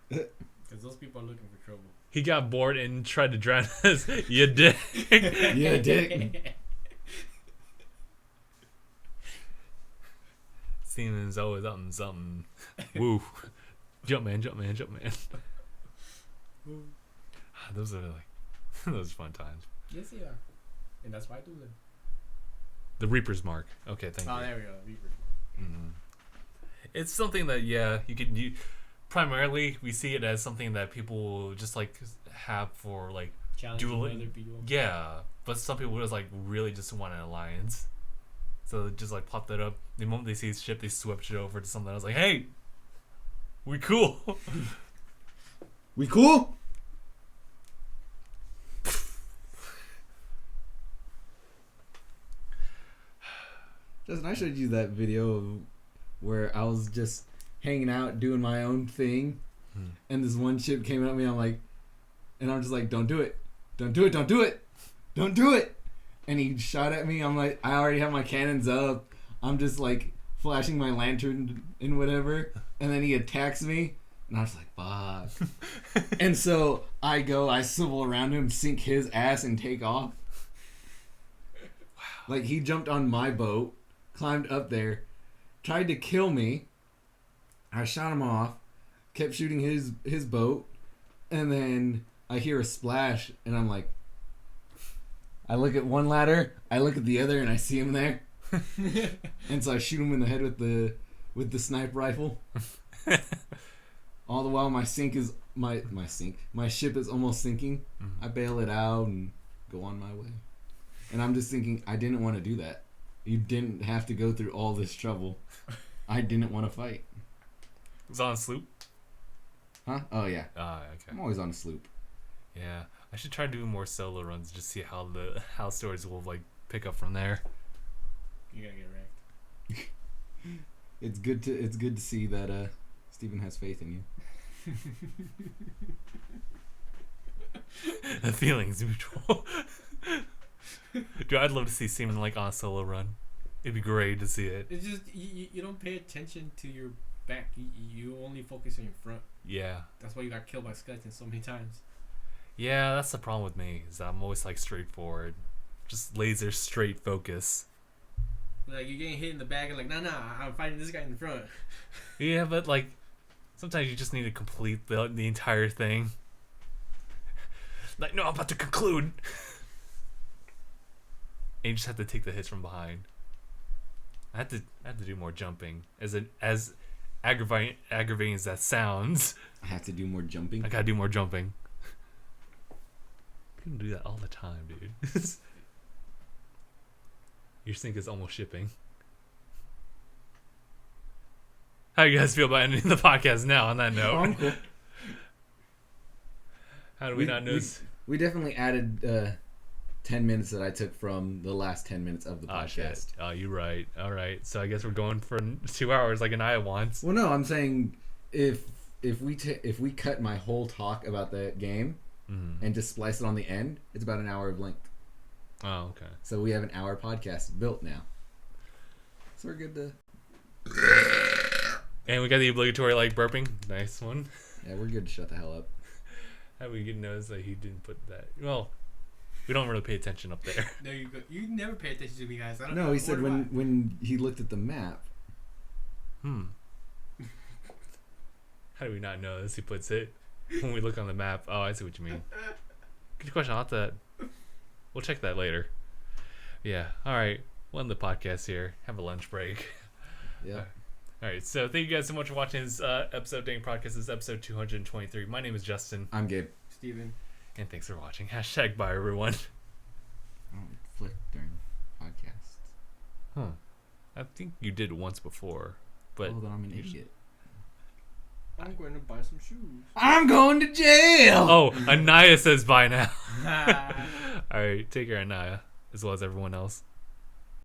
Because those people are looking for trouble. He got bored and tried to drown us. You did. Yeah, dick. Steven's always something. Woo. Jump man. Those are like those are fun times. Yes, they are. And that's why I do them. The Reaper's Mark. Okay, thank Oh, you. there we go. Reaper. Mm-hmm. It's something that you could primarily we see it as something that people just like have for like Challenging dueling. other people. Yeah, but some people just like really just want an alliance. So they just like pop that up. The moment they see his ship, they switch it over to something else. Like, hey, we cool. We cool? Justin, I showed you that video of where I was just hanging out doing my own thing, and this one ship came at me. I'm just like, don't do it, don't do it, don't do it, don't do it. And he shot at me. I'm like, I already have my cannons up. I'm just like flashing my lantern and whatever. And then he attacks me, And I was like, fuck. And so I swivel around him, sink his ass, and take off. Wow. Like, he jumped on my boat, climbed up there, tried to kill me. I shot him off, kept shooting his boat, and then I hear a splash, and I'm like, I look at one ladder, I look at the other, and I see him there. And so I shoot him in the head with the sniper rifle. All the while my ship is almost sinking. Mm-hmm. I bail it out and go on my way. And I'm just thinking, I didn't want to do that. You didn't have to go through all this trouble. I didn't want to fight. It was on a sloop? Huh? Oh yeah. Ah, okay. I'm always on a sloop. Yeah. I should try doing more solo runs, just see how stories will like pick up from there. You're gonna get wrecked. It's good to see that Steven has faith in you. The feeling's mutual. Dude, I'd love to see Steven like on a solo run. It'd be great to see it. It's just you don't pay attention to your back. You only focus on your front. Yeah. That's why you got killed by skeletons so many times. Yeah, that's the problem with me. Is that I'm always like straightforward, just laser straight focus. Like you're getting hit in the back and like, nah, I'm fighting this guy in the front. Yeah, but like sometimes you just need to complete the entire thing. Like, no, I'm about to conclude. And you just have to take the hits from behind. I had to do more jumping. As aggravating as that sounds. I have to do more jumping. I gotta do more jumping. You can do that all the time, dude. Your sink is almost shipping. How do you guys feel about ending the podcast now on that note? Oh, I'm cool. How do we not know? We definitely added 10 minutes that I took from the last 10 minutes of the podcast. Oh, you're right. All right. So I guess we're going for 2 hours like Anaya wants. Well, no, I'm saying if we cut my whole talk about the game and just splice it on the end, it's about an hour of length. Oh, okay. So we have an hour podcast built now. So we're good to... And we got the obligatory like burping. Nice one. Yeah, we're good to shut the hell up. How we get notice that he didn't put that? Well, we don't really pay attention up there. There you go. You never pay attention to me, guys. I don't No, know. he said when he looked at the map. How do we not notice he puts it when we look on the map? Oh, I see what you mean. Good question. I'll have to... We'll check that later. Yeah. All right. We'll end the podcast here. Have a lunch break. Yeah. All right. So thank you guys so much for watching this episode of DangIT Productions. This is episode 223. My name is Justin. I'm Gabe. Steven. And thanks for watching. # bye, everyone. I don't flick during podcasts. Huh. I think you did once before. But Oh, then I'm an idiot. I'm going to buy some shoes. I'm going to jail! Oh, Anaya says bye now. All right. Take care, Anaya. As well as everyone else.